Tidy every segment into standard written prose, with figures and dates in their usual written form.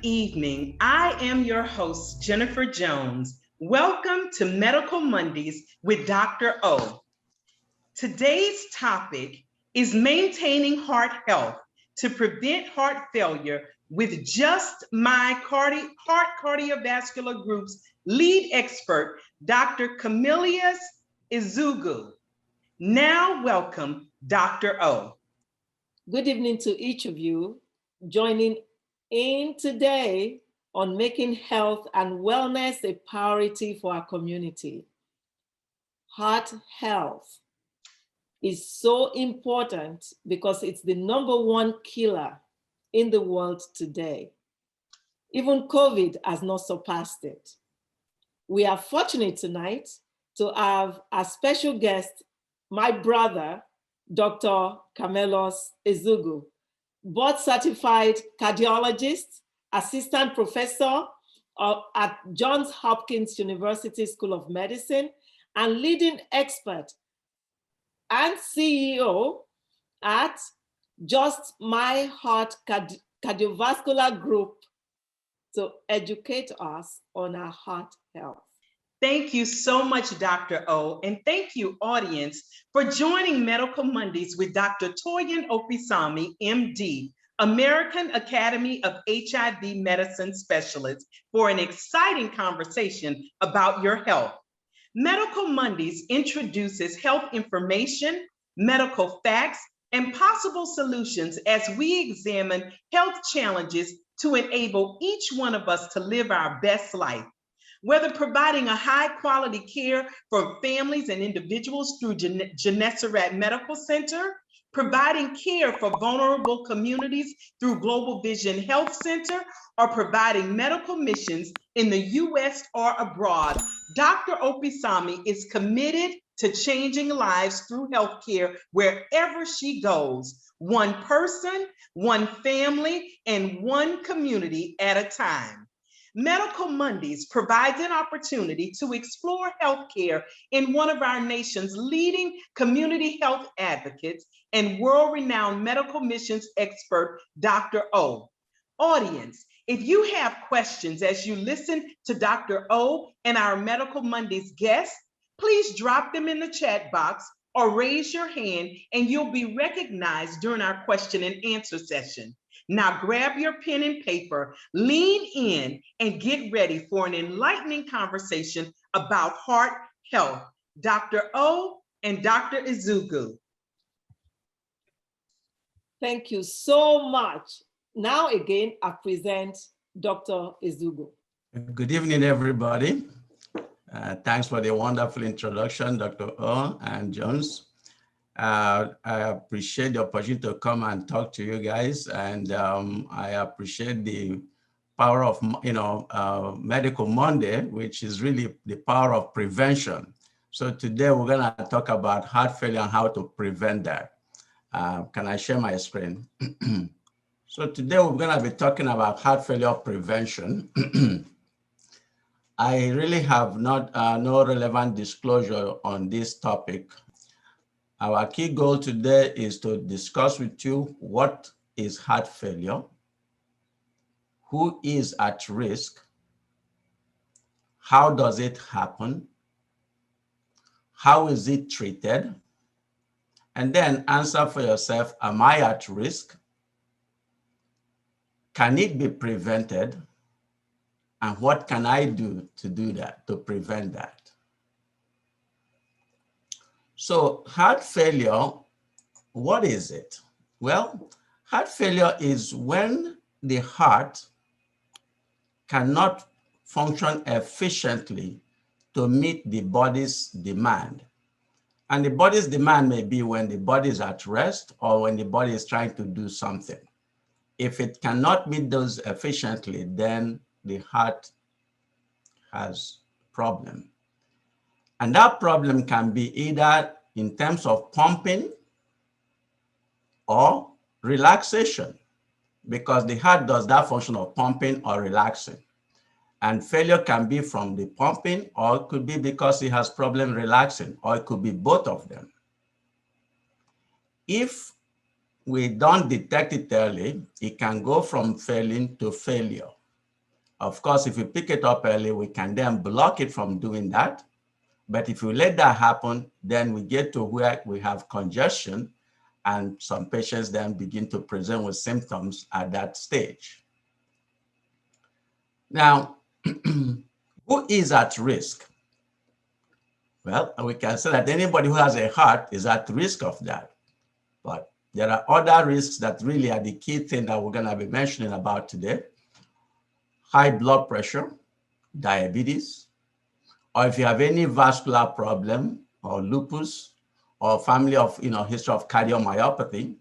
evening. I am your host, Jennifer Jones. Welcome to Medical Mondays with Dr. O. Today's topic is maintaining heart health to prevent heart failure with just my heart cardiovascular group's lead expert, Dr. Camellus Ezeugwu. Now, welcome, Dr. O. Good evening to each of you joining in today on making health and wellness a priority for our community. Heart health is so important because it's the number one killer in the world today. Even COVID has not surpassed it. We are fortunate tonight to have a special guest, my brother, Dr. Camellus Ezeugwu, board certified cardiologist, assistant professor at Johns Hopkins University School of Medicine, and leading expert and CEO at Just My Heart Cardiovascular Group to educate us on our heart health. Thank you so much, Dr. O, and thank you, audience, for joining Medical Mondays with Dr. Toyin Opisami, MD, American Academy of HIV Medicine Specialist, for an exciting conversation about your health. Medical Mondays introduces health information, medical facts, and possible solutions as we examine health challenges to enable each one of us to live our best life. Whether providing a high quality care for families and individuals through Gennesaret Medical Center, providing care for vulnerable communities through Global Vision Health Center, or providing medical missions in the US or abroad, Dr. Opisami is committed to changing lives through healthcare wherever she goes, one person, one family, and one community at a time. Medical Mondays provides an opportunity to explore healthcare in one of our nation's leading community health advocates and world-renowned medical missions expert, Dr. O. Audience, if you have questions as you listen to Dr. O and our Medical Mondays guests, please drop them in the chat box or raise your hand and you'll be recognized during our question and answer session. Now grab your pen and paper, lean in, and get ready for an enlightening conversation about heart health. Dr. O and Dr. Ezeugwu. Thank you so much. Now again, I present Dr. Ezeugwu. Good evening, everybody. Thanks for the wonderful introduction, Dr. O and Jones. I appreciate the opportunity to come and talk to you guys, and I appreciate the power of Medical Monday, which is really the power of prevention. So today we're going to talk about heart failure and how to prevent that. Can I share my screen? So today we're going to be talking about heart failure prevention. I really have no relevant disclosure on this topic. Our key goal today is to discuss with you what is heart failure, who is at risk, how does it happen, how is it treated, and then answer for yourself, am I at risk? Can it be prevented? And what can I do to do that, to prevent that? So heart failure, what is it? Well, heart failure is when the heart cannot function efficiently to meet the body's demand. And the body's demand may be when the body is at rest or when the body is trying to do something. If it cannot meet those efficiently, then the heart has a problem. And that problem can be either in terms of pumping or relaxation, because the heart does that function of pumping or relaxing. And failure can be from the pumping, or it could be because it has problem relaxing, or it could be both of them. If we don't detect it early, it can go from failing to failure. Of course, if we pick it up early, we can then block it from doing that. But if we let that happen, then we get to where we have congestion, and some patients then begin to present with symptoms at that stage. Now, who is at risk? Well, we can say that anybody who has a heart is at risk of that. But there are other risks that really are the key thing that we're going to be mentioning about today. High blood pressure, diabetes, or if you have any vascular problem or lupus, or family of, history of cardiomyopathy,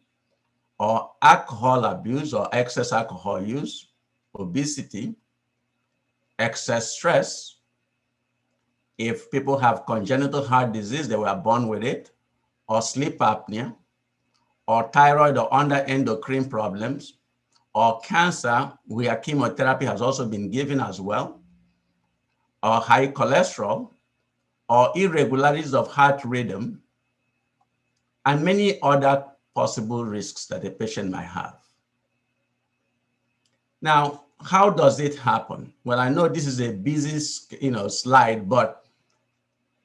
or alcohol abuse or excess alcohol use, obesity, excess stress. If people have congenital heart disease, they were born with it, or sleep apnea, or thyroid or endocrine problems, or cancer, where chemotherapy has also been given as well, or high cholesterol, or irregularities of heart rhythm, and many other possible risks that a patient might have. Now, how does it happen? Well, I know this is a busy, slide, but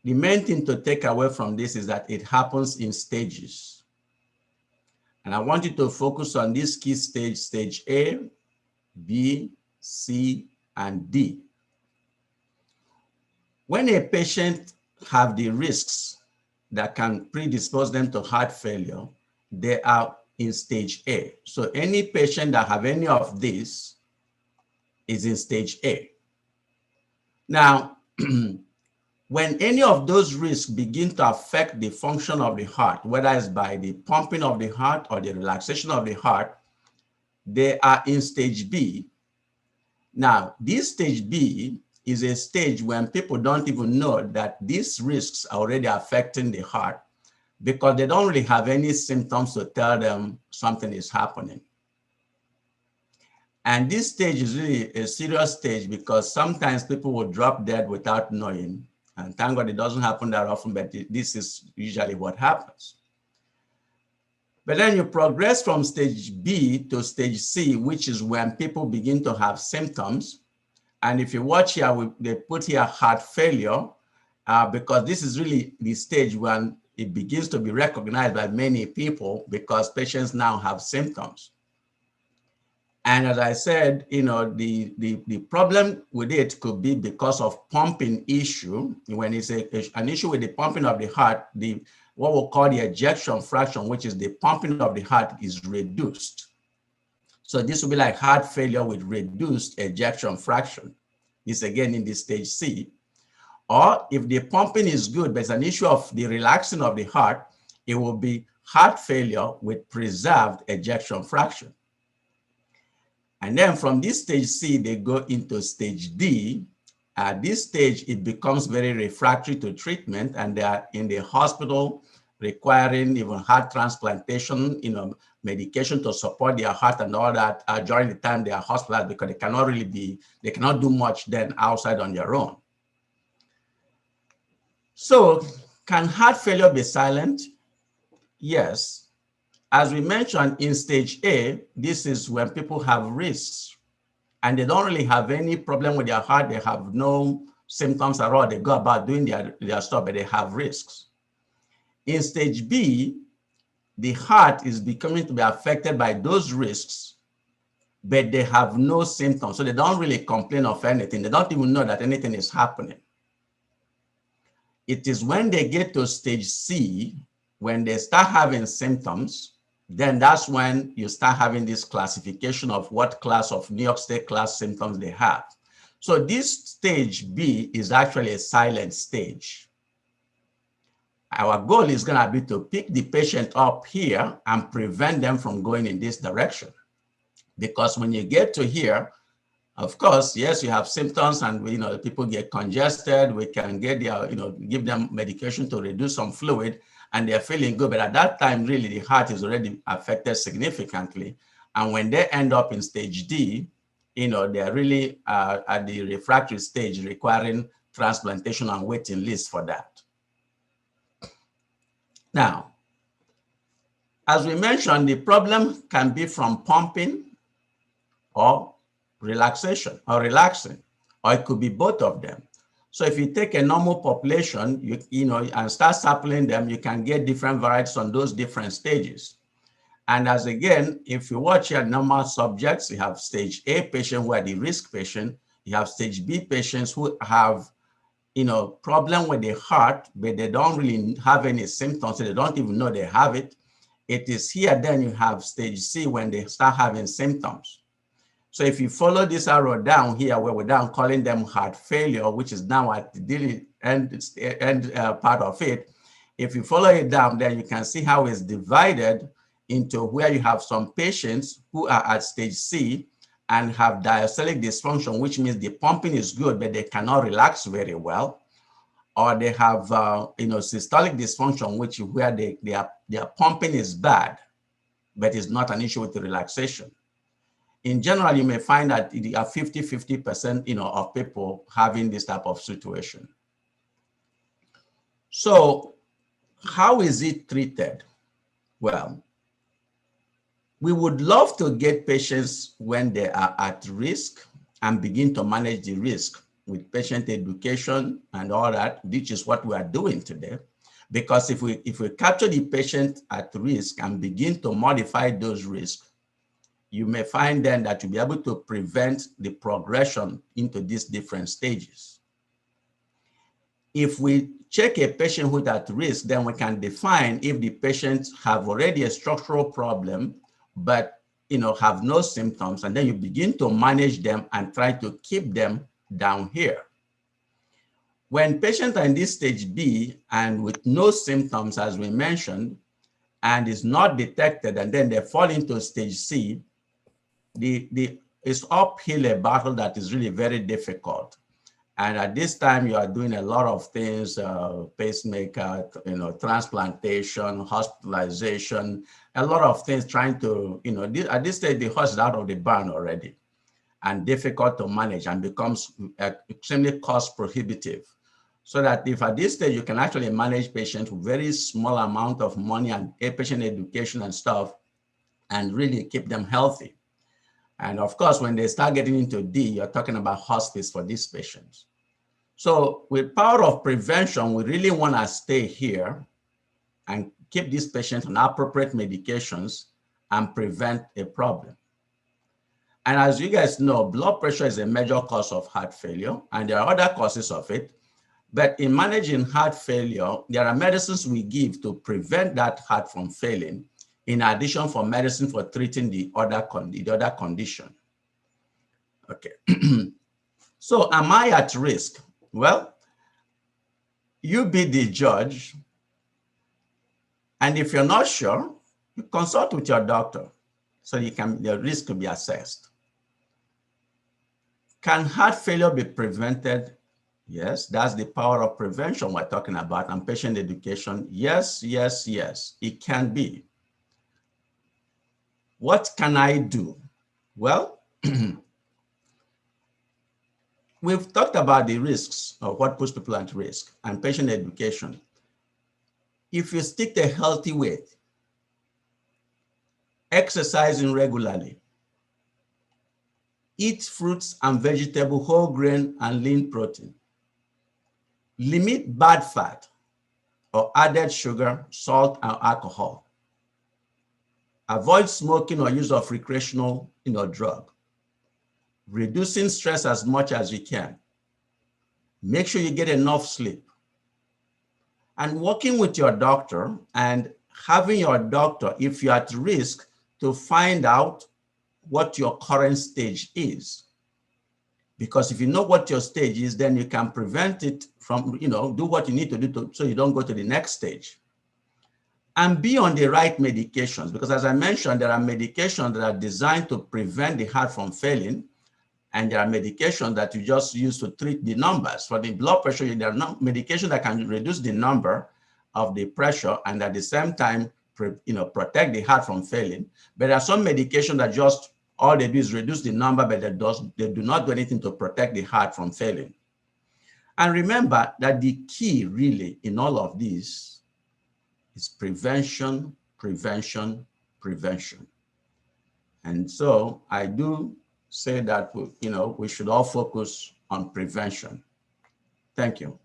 the main thing to take away from this is that it happens in stages. And I want you to focus on this key stage, stage A, B, C, and D. When a patient have the risks that can predispose them to heart failure, they are in stage A. So any patient that have any of these is in stage A. Now, when any of those risks begin to affect the function of the heart, whether it's by the pumping of the heart or the relaxation of the heart, they are in stage B. Now, this stage B is a stage when people don't even know that these risks are already affecting the heart because they don't really have any symptoms to tell them something is happening. And this stage is really a serious stage because sometimes people will drop dead without knowing. And thank God it doesn't happen that often, but this is usually what happens. But then you progress from stage B to stage C, which is when people begin to have symptoms. And if you watch here, they put here heart failure, because this is really the stage when it begins to be recognized by many people because patients now have symptoms. And as I said, the problem with it could be because of pumping issue. When it's an issue with the pumping of the heart, what we'll call the ejection fraction, which is the pumping of the heart, is reduced. So this will be like heart failure with reduced ejection fraction. This again in the stage C. Or if the pumping is good, but it's an issue of the relaxing of the heart, it will be heart failure with preserved ejection fraction. And then from this stage C, they go into stage D. At this stage, it becomes very refractory to treatment, and they are in the hospital requiring even heart transplantation, medication to support their heart and all that during the time they are hospitalized because they cannot do much then outside on their own. So can heart failure be silent? Yes. As we mentioned in stage A, this is when people have risks and they don't really have any problem with their heart. They have no symptoms at all. They go about doing their stuff, but they have risks. In stage B, the heart is becoming to be affected by those risks, but they have no symptoms. So they don't really complain of anything. They don't even know that anything is happening. It is when they get to stage C, when they start having symptoms, then that's when you start having this classification of what class of New York State class symptoms they have. So this stage B is actually a silent stage. Our goal is going to be to pick the patient up here and prevent them from going in this direction. Because when you get to here, of course, yes, you have symptoms and people get congested. We can get their, give them medication to reduce some fluid and they're feeling good. But at that time, really, the heart is already affected significantly. And when they end up in stage D, they're really at the refractory stage requiring transplantation and waiting list for that. Now, as we mentioned, the problem can be from pumping or relaxation or relaxing, or it could be both of them. So if you take a normal population, you know, and start sampling them, you can get different varieties on those different stages. And as again, if you watch your normal subjects, you have stage A patients who are the risk patient, you have stage B patients who have, you know, problem with the heart, but they don't really have any symptoms, so they don't even know they have it. It is here then you have stage C when they start having symptoms. So if you follow this arrow down here, where we're down calling them heart failure, which is now at the end part of it, if you follow it down, then you can see how it's divided into where you have some patients who are at stage C and have diastolic dysfunction, which means the pumping is good, but they cannot relax very well. Or they have, you know, systolic dysfunction, which is where their pumping is bad, but it's not an issue with the relaxation. In general, you may find that it are 50-50%, you know, of people having this type of situation. So how is it treated? Well, we would love to get patients when they are at risk and begin to manage the risk with patient education and all that, which is what we are doing today. Because if we capture the patient at risk and begin to modify those risks, you may find then that you'll be able to prevent the progression into these different stages. If we check a patient who's at risk, then we can define if the patients have already a structural problem, but you know, have no symptoms, and then you begin to manage them and try to keep them down here. When patients are in this stage B and with no symptoms, as we mentioned, and is not detected, and then they fall into stage C, it's uphill a battle that is really very difficult. And at this time, you are doing a lot of things, pacemaker, you know, transplantation, hospitalization, a lot of things trying to, you know, at this stage, the horse is out of the barn already and difficult to manage and becomes extremely cost prohibitive. So that if at this stage, you can actually manage patients with very small amount of money and patient education and stuff and really keep them healthy. And of course, when they start getting into D, you're talking about hospice for these patients. So with power of prevention, we really want to stay here and keep these patients on appropriate medications and prevent a problem. And as you guys know, blood pressure is a major cause of heart failure, and there are other causes of it. But in managing heart failure, there are medicines we give to prevent that heart from failing, in addition for medicine for treating the other condition. Okay. So am I at risk? Well, you be the judge. And if you're not sure, you consult with your doctor so the risk to be assessed. Can heart failure be prevented? Yes, that's the power of prevention we're talking about, and patient education. Yes, yes, yes, it can be. What can I do? Well, we've talked about the risks of what puts people at risk and patient education. If you stick to a healthy weight, exercising regularly, eat fruits and vegetables, whole grain and lean protein, limit bad fat or added sugar, salt, and alcohol, avoid smoking or use of recreational drug, reducing stress as much as you can, make sure you get enough sleep, and working with your doctor and having your doctor, if you're at risk, to find out what your current stage is. Because if you know what your stage is, then you can prevent it from, do what you need to do so you don't go to the next stage. And be on the right medications, because as I mentioned, there are medications that are designed to prevent the heart from failing, and there are medications that you just use to treat the numbers. For the blood pressure, there are medications that can reduce the number of the pressure and at the same time, protect the heart from failing. But there are some medications that just, all they do is reduce the number, but they do not do anything to protect the heart from failing. And remember that the key really in all of this is prevention, prevention, prevention. And so I do say that, we should all focus on prevention. Thank you.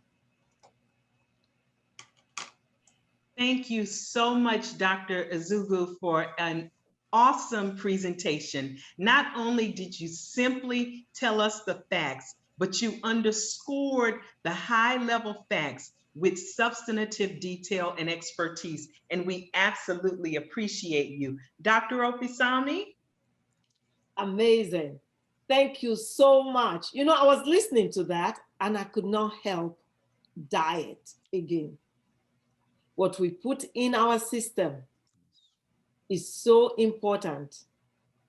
Thank you so much, Dr. Ezeugwu, for an awesome presentation. Not only did you simply tell us the facts, but you underscored the high-level facts with substantive detail and expertise, and we absolutely appreciate you. Dr. Opisami? Amazing. Thank you so much. You know, I was listening to that and I could not help diet again. What we put in our system is so important.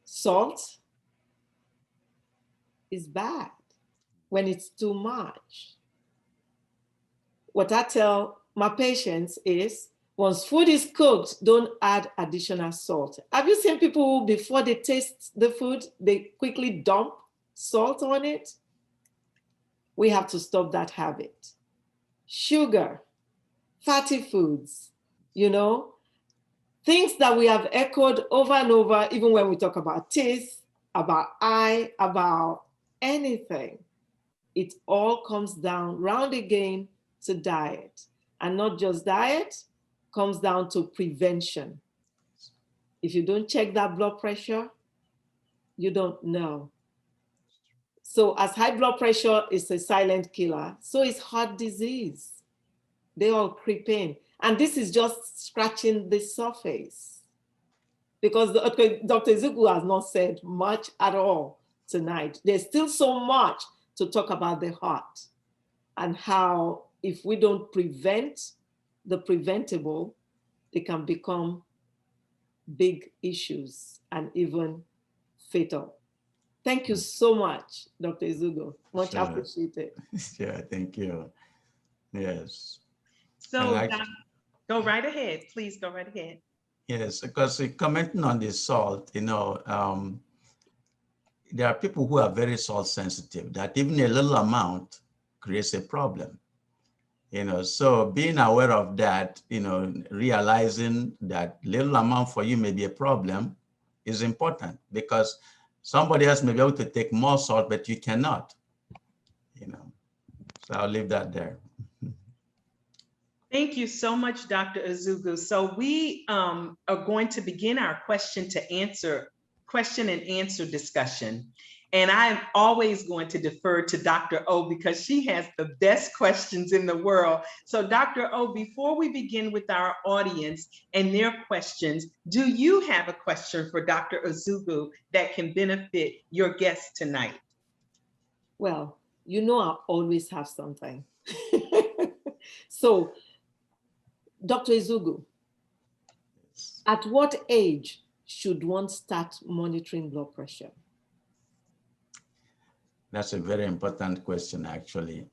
Salt is bad when it's too much. What I tell my patients is, once food is cooked, don't add additional salt. Have you seen people who, before they taste the food, they quickly dump salt on it? We have to stop that habit. Sugar, fatty foods, things that we have echoed over and over, even when we talk about teeth, about eye, about anything. It all comes down round again to diet. And not just diet, comes down to prevention. If you don't check that blood pressure, you don't know. So as high blood pressure is a silent killer, so is heart disease. They all creep in. And this is just scratching the surface. Because Dr. Ezeugwu has not said much at all tonight. There's still so much to talk about the heart and how if we don't prevent the preventable, they can become big issues and even fatal. Thank you so much, Dr. Ezeugwu. Much appreciated. Yeah, thank you. Yes. So go right ahead. Please go right ahead. Yes, because commenting on the salt, there are people who are very salt sensitive, that even a little amount creates a problem. So being aware of that, realizing that little amount for you may be a problem is important, because somebody else may be able to take more salt, but you cannot, So I'll leave that there. Thank you so much, Dr. Ezeugwu. So we are going to begin our question and answer discussion. And I'm always going to defer to Dr. O because she has the best questions in the world. So Dr. O, before we begin with our audience and their questions, do you have a question for Dr. Ezeugwu that can benefit your guests tonight? Well, I always have something. So, Dr. Ezeugwu, at what age should one start monitoring blood pressure? That's a very important question, actually.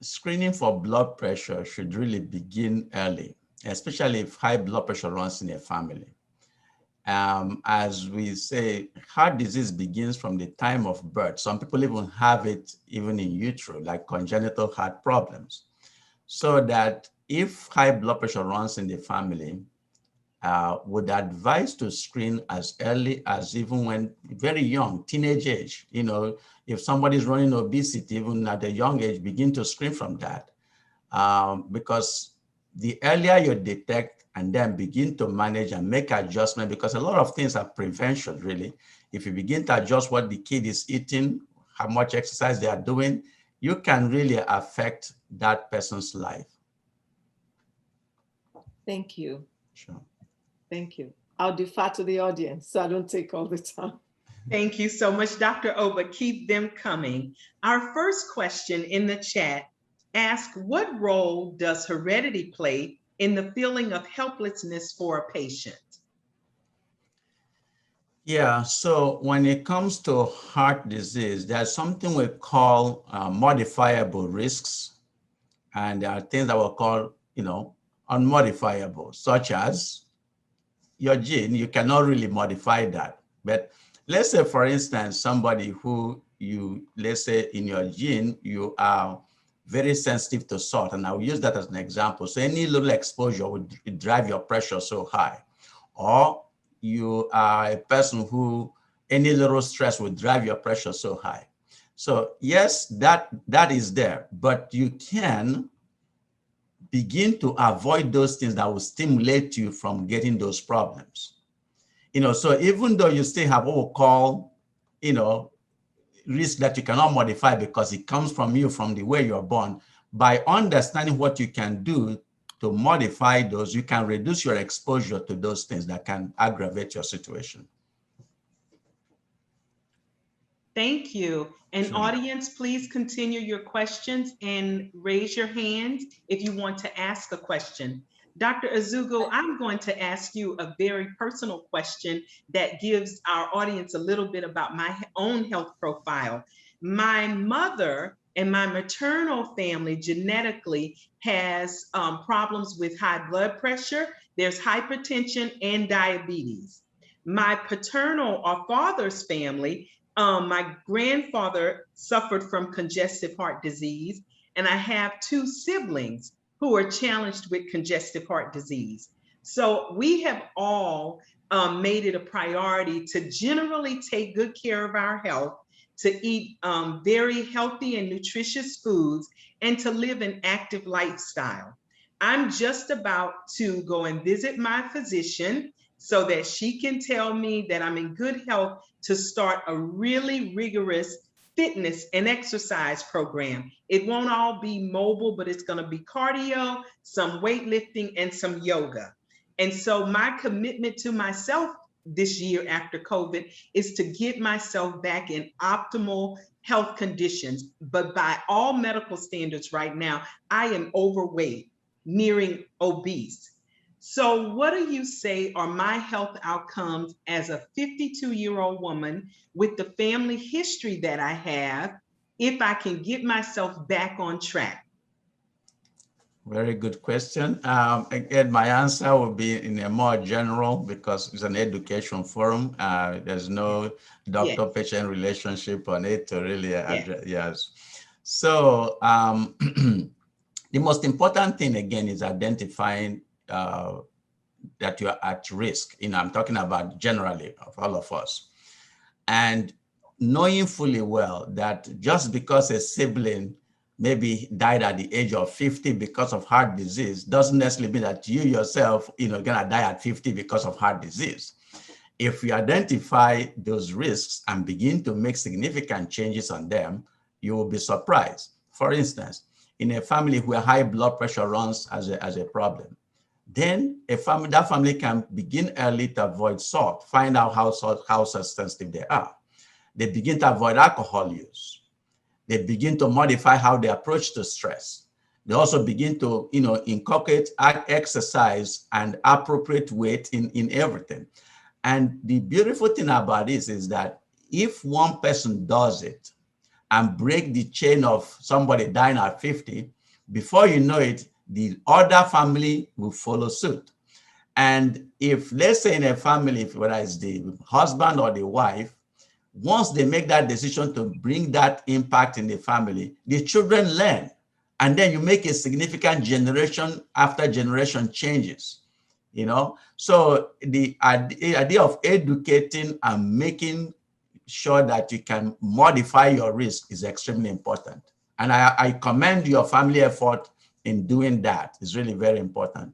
Screening for blood pressure should really begin early, especially if high blood pressure runs in a family. As we say, heart disease begins from the time of birth. Some people even have it even in utero, like congenital heart problems. So that if high blood pressure runs in the family, would advise to screen as early as even when very young, teenage age. If somebody's running obesity, even at a young age, begin to screen from that. Because the earlier you detect and then begin to manage and make adjustment, because a lot of things are prevention, really. If you begin to adjust what the kid is eating, how much exercise they are doing, you can really affect that person's life. Thank you. Sure. Thank you. I'll defer to the audience so I don't take all the time. Thank you so much, Dr. O, but keep them coming. Our first question in the chat asks, what role does heredity play in the feeling of helplessness for a patient? Yeah, so when it comes to heart disease, there's something we call modifiable risks, and there are things that we call, unmodifiable, such as your gene. You cannot really modify that. But let's say, for instance, somebody who let's say in your gene, you are very sensitive to salt, and I'll use that as an example. So any little exposure would drive your pressure so high. Or you are a person who any little stress will drive your pressure so high. So yes, that is there, but you can begin to avoid those things that will stimulate you from getting those problems. So even though you still have what we call, risk that you cannot modify because it comes from you, from the way you're born, by understanding what you can do to modify those, you can reduce your exposure to those things that can aggravate your situation. Thank you. And Sure. audience, please continue your questions and raise your hands if you want to ask a question. Dr. Ezeugwu, I'm going to ask you a very personal question that gives our audience a little bit about my own health profile. My mother and my maternal family genetically has problems with high blood pressure. There's hypertension and diabetes. My paternal or father's family, my grandfather suffered from congestive heart disease, and I have 2 siblings who are challenged with congestive heart disease. So we have all made it a priority to generally take good care of our health, to eat very healthy and nutritious foods, and to live an active lifestyle. I'm just about to go and visit my physician so that she can tell me that I'm in good health to start a really rigorous fitness and exercise program. It won't all be mobile, but it's going to be cardio, some weightlifting, and some yoga. And so my commitment to myself this year after COVID is to get myself back in optimal health conditions. But by all medical standards right now, I am overweight, nearing obese. So what do you say are my health outcomes as a 52-year-old woman with the family history that I have if I can get myself back on track? Very good question. Again, my answer will be in a more general because it's an education forum. There's no doctor-patient relationship on it to really address. Yes. So the most important thing, again, is identifying that you're at risk. I'm talking about generally of all of us. And knowing fully well that just because a sibling maybe died at the age of 50 because of heart disease doesn't necessarily mean that you yourself, gonna die at 50 because of heart disease. If we identify those risks and begin to make significant changes on them, you will be surprised. For instance, in a family where high blood pressure runs as a problem, then that family can begin early to avoid salt, find out how sensitive they are. They begin to avoid alcohol use. They begin to modify how they approach to stress. They also begin to, inculcate exercise and appropriate weight in everything. And the beautiful thing about this is that if one person does it and break the chain of somebody dying at 50, before you know it, the other family will follow suit. And if, let's say in a family, whether it's the husband or the wife, once they make that decision to bring that impact in the family, the children learn. And then you make a significant generation after generation changes, So the idea of educating and making sure that you can modify your risk is extremely important. And I commend your family effort in doing that. It's really very important.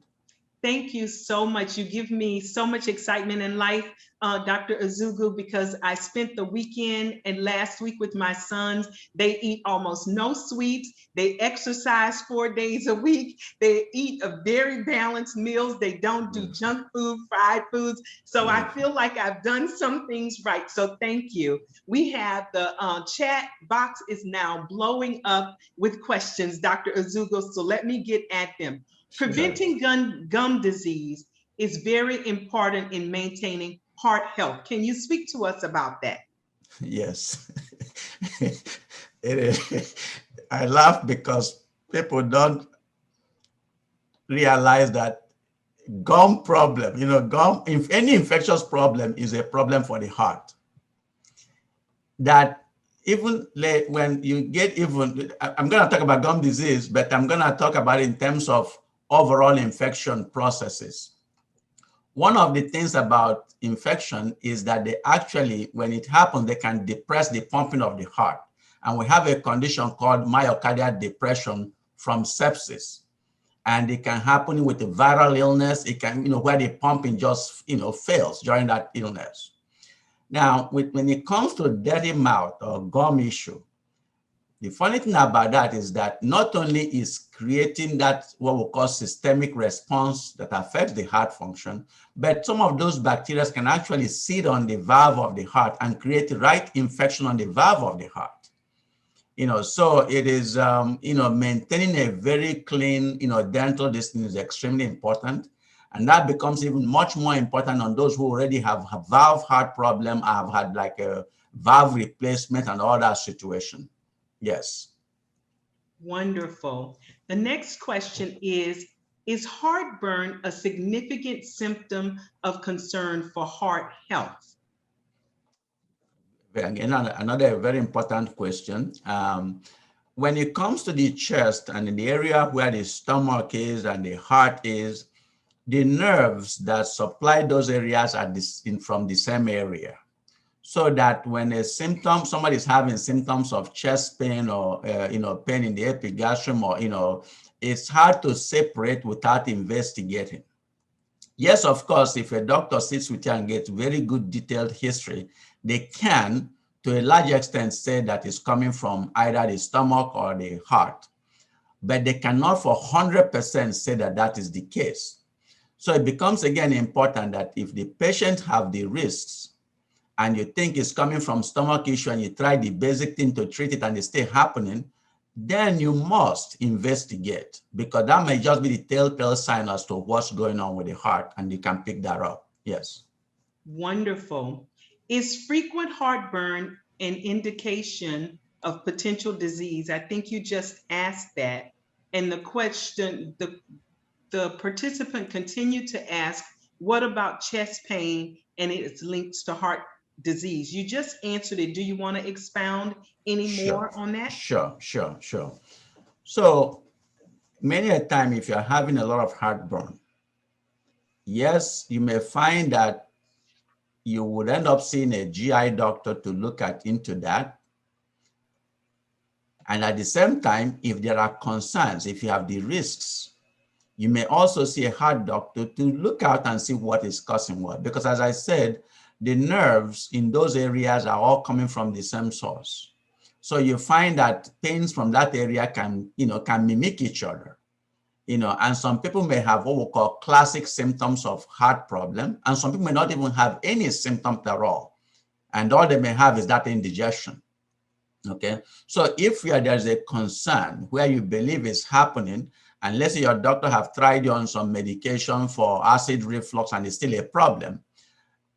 Thank you so much. You give me so much excitement in life, Dr. Ezeugwu, because I spent the weekend and last week with my sons. They eat almost no sweets. They exercise 4 days a week. They eat a very balanced meals. They don't do junk food, fried foods. So I feel like I've done some things right. So thank you. We have the chat box is now blowing up with questions, Dr. Ezeugwu. So let me get at them. Preventing gum disease is very important in maintaining heart health. Can you speak to us about that? Yes. It is. I laugh because people don't realize that gum problem, if any infectious problem is a problem for the heart. That even when you get I'm going to talk about gum disease, but I'm going to talk about it in terms of overall infection processes. one of the things about infection is that they actually, when it happens, they can depress the pumping of the heart. And we have a condition called myocardial depression from sepsis. And it can happen with a viral illness. It can, where the pumping just, fails during that illness. Now, when it comes to dirty mouth or gum issue, the funny thing about that is that not only is creating that what we call systemic response that affects the heart function, but some of those bacteria can actually sit on the valve of the heart and create the right infection on the valve of the heart. So it is, maintaining a very clean, dental distance is extremely important. And that becomes even much more important on those who already have a valve heart problem, have had like a valve replacement and all that situation. Yes. Wonderful. The next question is heartburn a significant symptom of concern for heart health? Again, another very important question. When it comes to the chest and in the area where the stomach is and the heart is, the nerves that supply those areas are from the same area. So that when somebody is having symptoms of chest pain or pain in the epigastrium, or it's hard to separate without investigating. Yes, of course, if a doctor sits with you and gets very good detailed history, they can, to a large extent, say that it's coming from either the stomach or the heart, but they cannot for 100% say that that is the case. So it becomes again important that if the patient have the risks and you think it's coming from stomach issue and you try the basic thing to treat it and it's still happening, then you must investigate, because that may just be the telltale sign as to what's going on with the heart, and you can pick that up. Yes. Wonderful. Is frequent heartburn an indication of potential disease? I think you just asked that. And the question, the participant continued to ask, what about chest pain and its links to heart disease? You just answered it. Do you want to expound any more on that? Sure. So many a time, if you're having a lot of heartburn, yes, you may find that you would end up seeing a GI doctor to look into that. And at the same time, if there are concerns, if you have the risks, you may also see a heart doctor to look out and see what is causing what. Because as I said, the nerves in those areas are all coming from the same source. So you find that pains from that area can mimic each other. And some people may have what we call classic symptoms of heart problem, and some people may not even have any symptoms at all. And all they may have is that indigestion. Okay, so if there's a concern where you believe is happening, and let's say your doctor have tried you on some medication for acid reflux and it's still a problem,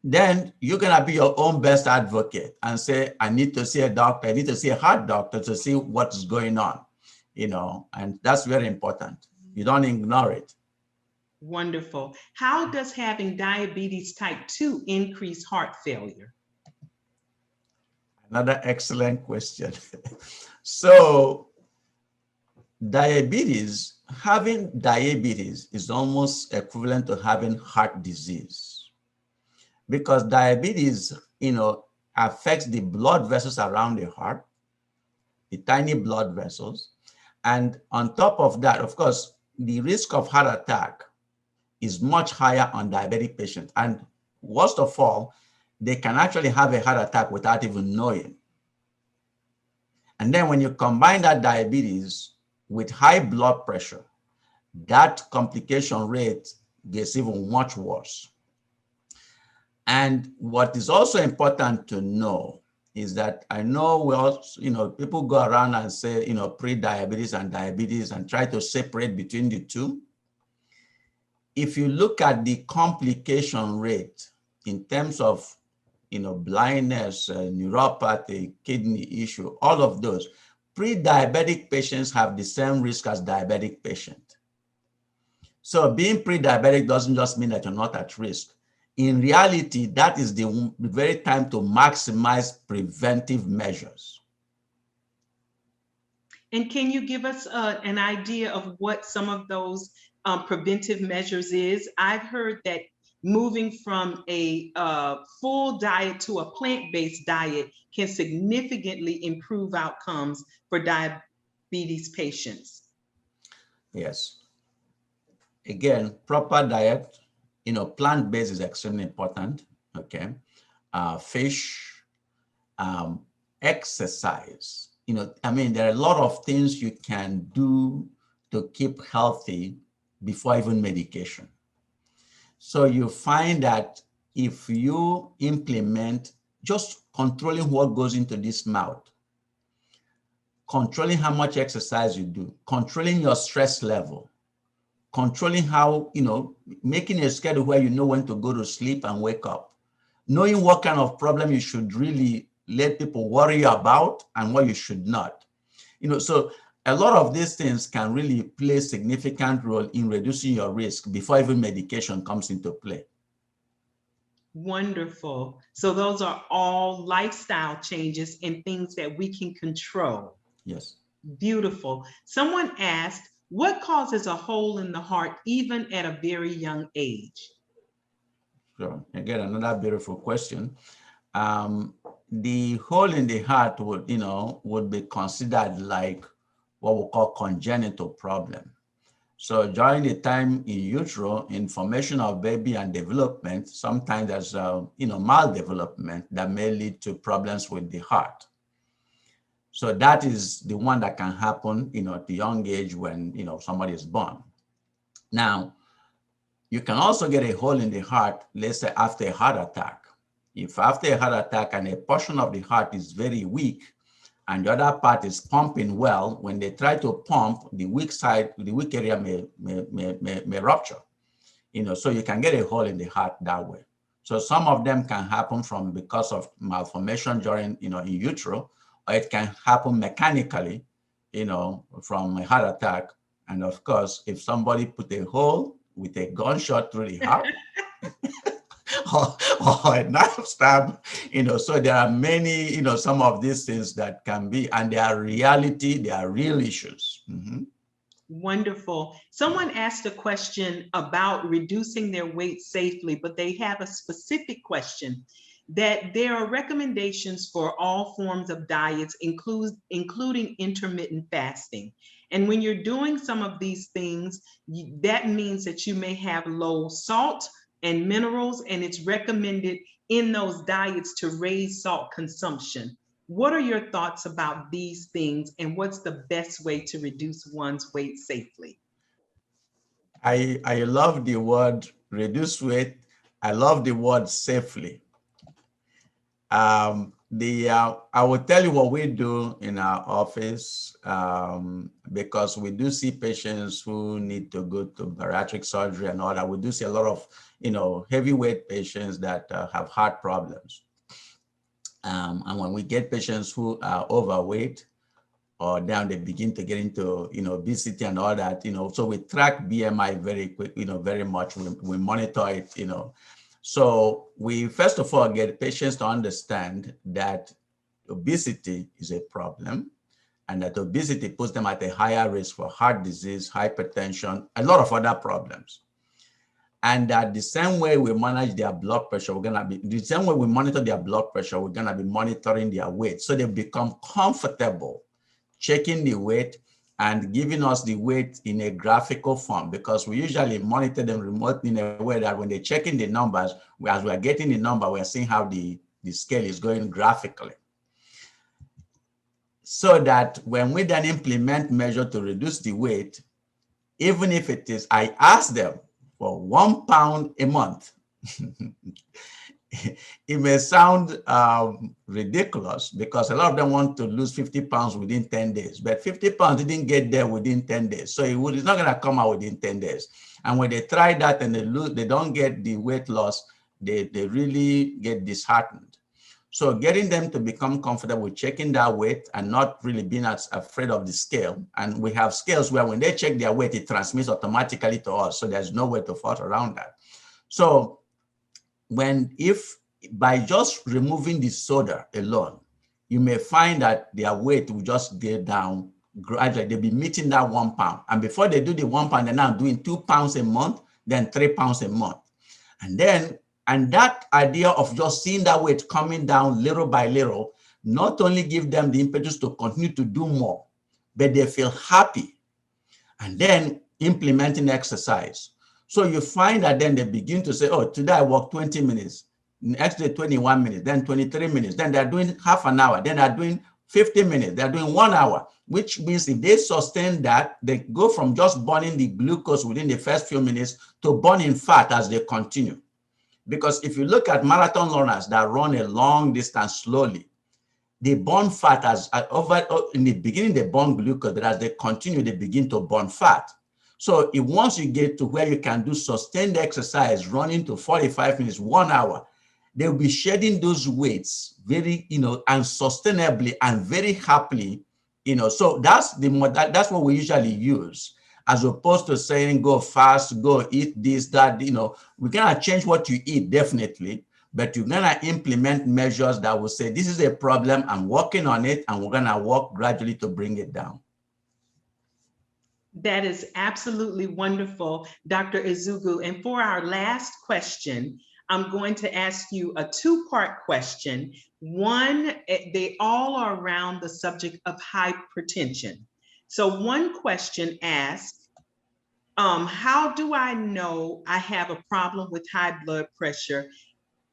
then you're gonna be your own best advocate and say, I need to see a doctor, I need to see a heart doctor to see what's going on, and that's very important. You don't ignore it. Wonderful. How does having diabetes type 2 increase heart failure? Another excellent question. So having diabetes is almost equivalent to having heart disease, because diabetes, affects the blood vessels around the heart, the tiny blood vessels. And on top of that, of course, the risk of heart attack is much higher on diabetic patients. And worst of all, they can actually have a heart attack without even knowing. And then when you combine that diabetes with high blood pressure, that complication rate gets even much worse. And what is also important to know is that I know people go around and say, pre-diabetes and diabetes and try to separate between the two. If you look at the complication rate in terms of blindness, neuropathy, kidney issue, all of those, pre-diabetic patients have the same risk as diabetic patients. So being pre-diabetic doesn't just mean that you're not at risk. In reality, that is the very time to maximize preventive measures. And can you give us an idea of what some of those preventive measures is? I've heard that moving from a full diet to a plant-based diet can significantly improve outcomes for diabetes patients. Yes. Again, proper diet, plant-based is extremely important, okay? Fish, exercise, there are a lot of things you can do to keep healthy before even medication. So you find that if you implement just controlling what goes into this mouth, controlling how much exercise you do, controlling your stress level, controlling how, making a schedule where you know when to go to sleep and wake up, knowing what kind of problem you should really let people worry about and what you should not. So a lot of these things can really play a significant role in reducing your risk before even medication comes into play. Wonderful. So those are all lifestyle changes and things that we can control. Yes. Beautiful. Someone asked, what causes a hole in the heart even at a very young age? So again, another beautiful question. The hole in the heart would be considered like what we call congenital problem. So during the time in utero, in formation of baby and development, sometimes there's maldevelopment that may lead to problems with the heart. So that is the one that can happen, at the young age when, somebody is born. Now, you can also get a hole in the heart, let's say after a heart attack. If after a heart attack and a portion of the heart is very weak and the other part is pumping well, when they try to pump, the weak side, the weak area may rupture. So you can get a hole in the heart that way. So some of them can happen because of malformation during, in utero, or it can happen mechanically, from a heart attack. And of course, if somebody put a hole with a gunshot through the heart, or a knife stab, so there are many, some of these things that can be, and they are reality, they are real issues. Mm-hmm. Wonderful. Someone asked a question about reducing their weight safely, but they have a specific question that there are recommendations for all forms of diets, including intermittent fasting. And when you're doing some of these things, that means that you may have low salt and minerals, and it's recommended in those diets to raise salt consumption. What are your thoughts about these things, and what's the best way to reduce one's weight safely? I love the word reduce weight. I love the word safely. I will tell you what we do in our office, because we do see patients who need to go to bariatric surgery and all that. We do see a lot of, heavyweight patients that have heart problems. And when we get patients who are overweight, or down, they begin to get into, obesity and all that, so we track BMI very quick, very much. We monitor it, So we first of all get patients to understand that obesity is a problem, and that obesity puts them at a higher risk for heart disease, hypertension, a lot of other problems. And that the same way we manage their blood pressure, the same way we monitor their blood pressure, we're gonna be monitoring their weight. So they become comfortable checking the weight and giving us the weight in a graphical form, because we usually monitor them remotely in a way that when they're checking the numbers, as we're getting the number, we're seeing how the scale is going graphically. So that when we then implement measure to reduce the weight, even if it is, I ask them for 1 pound a month. It may sound ridiculous, because a lot of them want to lose 50 pounds within 10 days, but 50 pounds didn't get there within 10 days. So it's not gonna come out within 10 days. And when they try that and they don't get the weight loss, they really get disheartened. So getting them to become comfortable with checking their weight and not really being as afraid of the scale. And we have scales where when they check their weight, it transmits automatically to us. So there's no way to fight around that. So if by just removing the soda alone, you may find that their weight will just get down gradually. They'll be meeting that 1 pound. And before they do the 1 pound, they're now doing 2 pounds a month, then 3 pounds a month. And that idea of just seeing that weight coming down little by little, not only give them the impetus to continue to do more, but they feel happy. And then implementing exercise. So you find that then they begin to say, oh, today I walk 20 minutes, next day 21 minutes, then 23 minutes, then they're doing half an hour, then they're doing 50 minutes, they're doing 1 hour, which means if they sustain that, they go from just burning the glucose within the first few minutes to burning fat as they continue. Because if you look at marathon runners that run a long distance slowly, they burn fat in the beginning, they burn glucose, but as they continue, they begin to burn fat. So once you get to where you can do sustained exercise, running to 45 minutes, 1 hour, they'll be shedding those weights very, and sustainably and very happily, so that's what we usually use, as opposed to saying, go fast, go eat this, that, we're gonna change what you eat, definitely, but you're gonna implement measures that will say, this is a problem, I'm working on it, and we're gonna work gradually to bring it down. That is absolutely wonderful, Dr. Ezeugwu. And for our last question, I'm going to ask you a two-part question. One, they all are around the subject of hypertension. So one question asks, how do I know I have a problem with high blood pressure?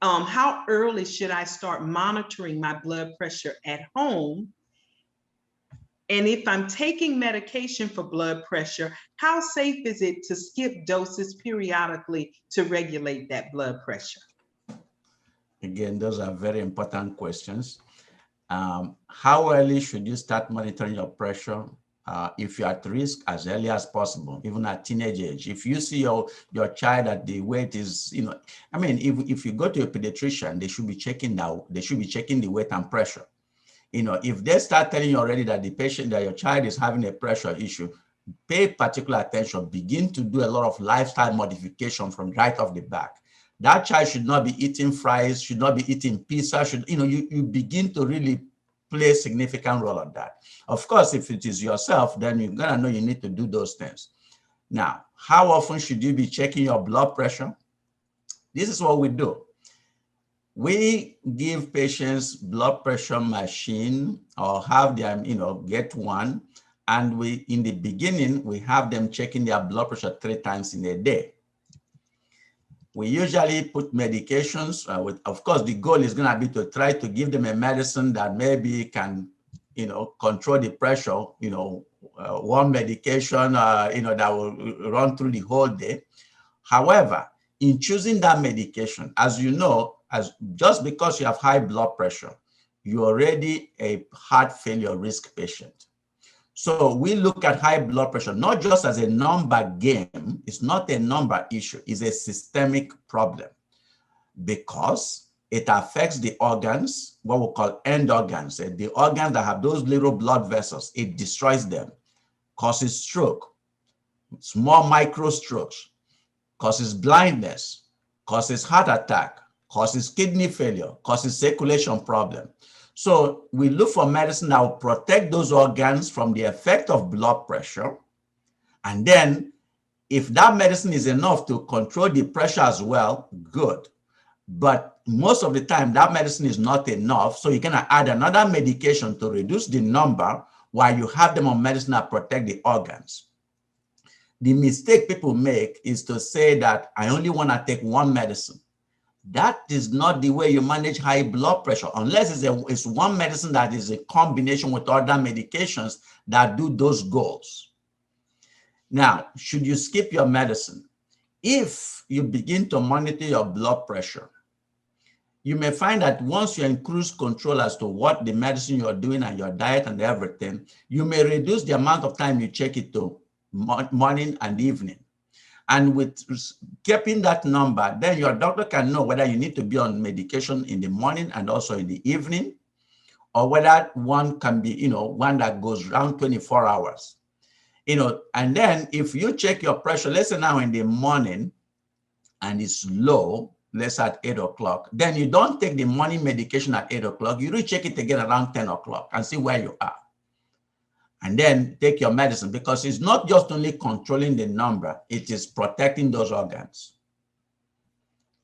How early should I start monitoring my blood pressure at home? And if I'm taking medication for blood pressure, how safe is it to skip doses periodically to regulate that blood pressure? Again, those are very important questions. How early should you start monitoring your pressure? If you're at risk, as early as possible, even at teenage age. If you see your child that the weight is, if you go to a pediatrician, they should be checking the weight and pressure. If they start telling you already that your child is having a pressure issue, pay particular attention, begin to do a lot of lifestyle modification from right off the back. That child should not be eating fries, should not be eating pizza, you begin to really play a significant role on that. Of course, if it is yourself, then you're gonna know you need to do those things. Now, how often should you be checking your blood pressure? This is what we do. We give patients blood pressure machine or have them, get one. And in the beginning, we have them checking their blood pressure 3 times in a day. We usually put medications of course, the goal is gonna be to try to give them a medicine that maybe can, control the pressure, one medication, that will run through the whole day. However, in choosing that medication, as you know, just because you have high blood pressure, you're already a heart failure risk patient. So we look at high blood pressure, not just as a number game. It's not a number issue. It's a systemic problem because it affects the organs, what we call end organs, the organs that have those little blood vessels. It destroys them, causes stroke, small micro strokes, causes blindness, causes heart attack, causes kidney failure, causes circulation problem. So we look for medicine that will protect those organs from the effect of blood pressure. And then if that medicine is enough to control the pressure as well, good. But most of the time that medicine is not enough. So you're gonna add another medication to reduce the number while you have them on medicine that protect the organs. The mistake people make is to say that I only wanna take one medicine. That is not the way you manage high blood pressure, unless it's one medicine that is a combination with other medications that do those goals. Now, should you skip your medicine? If you begin to monitor your blood pressure, you may find that once you're in cruise control as to what the medicine you're doing and your diet and everything, you may reduce the amount of time you check it to morning and evening. And with keeping that number, then your doctor can know whether you need to be on medication in the morning and also in the evening, or whether one can be, one that goes around 24 hours. And then if you check your pressure, let's say now in the morning and it's low, let's say at 8 o'clock, then you don't take the morning medication at 8 o'clock, you recheck it again around 10 o'clock and see where you are. And then take your medicine, because it's not just only controlling the number, it is protecting those organs.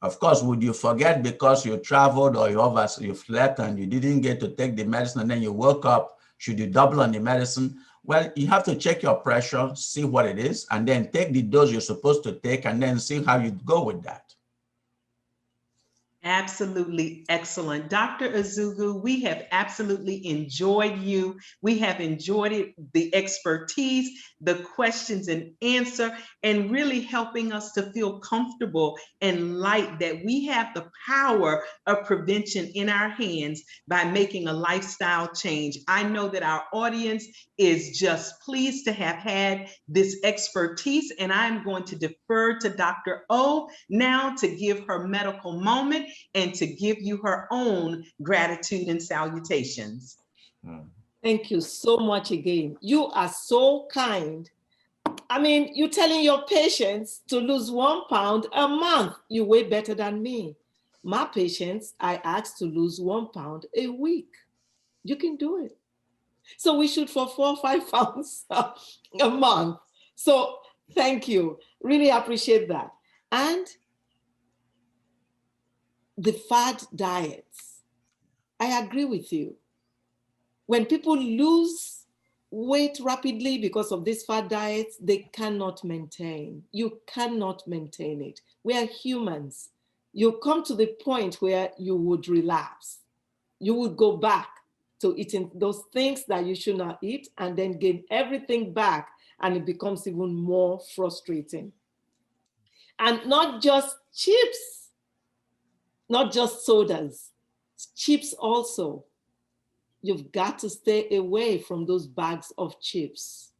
Of course, would you forget because you traveled or you slept and you didn't get to take the medicine and then you woke up? Should you double on the medicine? Well, you have to check your pressure, see what it is, and then take the dose you're supposed to take and then see how you go with that. Absolutely excellent. Dr. Ezeugwu, we have absolutely enjoyed you. We have enjoyed it, the expertise, the questions and answer, and really helping us to feel comfortable and light that we have the power of prevention in our hands by making a lifestyle change. I know that our audience is just pleased to have had this expertise, and I'm going to defer to Dr. O now to give her medical moment and to give you her own gratitude and salutations. Thank you so much again. You are so kind. I mean, you're telling your patients to lose 1 pound a month. You weigh better than me. My patients, I ask to lose 1 pound a week. You can do it. So we shoot for 4 or 5 pounds a month. So thank you. Really appreciate that. And the fad diets. I agree with you. When people lose weight rapidly because of these fad diets, they cannot maintain. You cannot maintain it. We are humans. You come to the point where you would relapse. You would go back to eating those things that you should not eat and then gain everything back, and it becomes even more frustrating. And not just chips, not just sodas, chips also. You've got to stay away from those bags of chips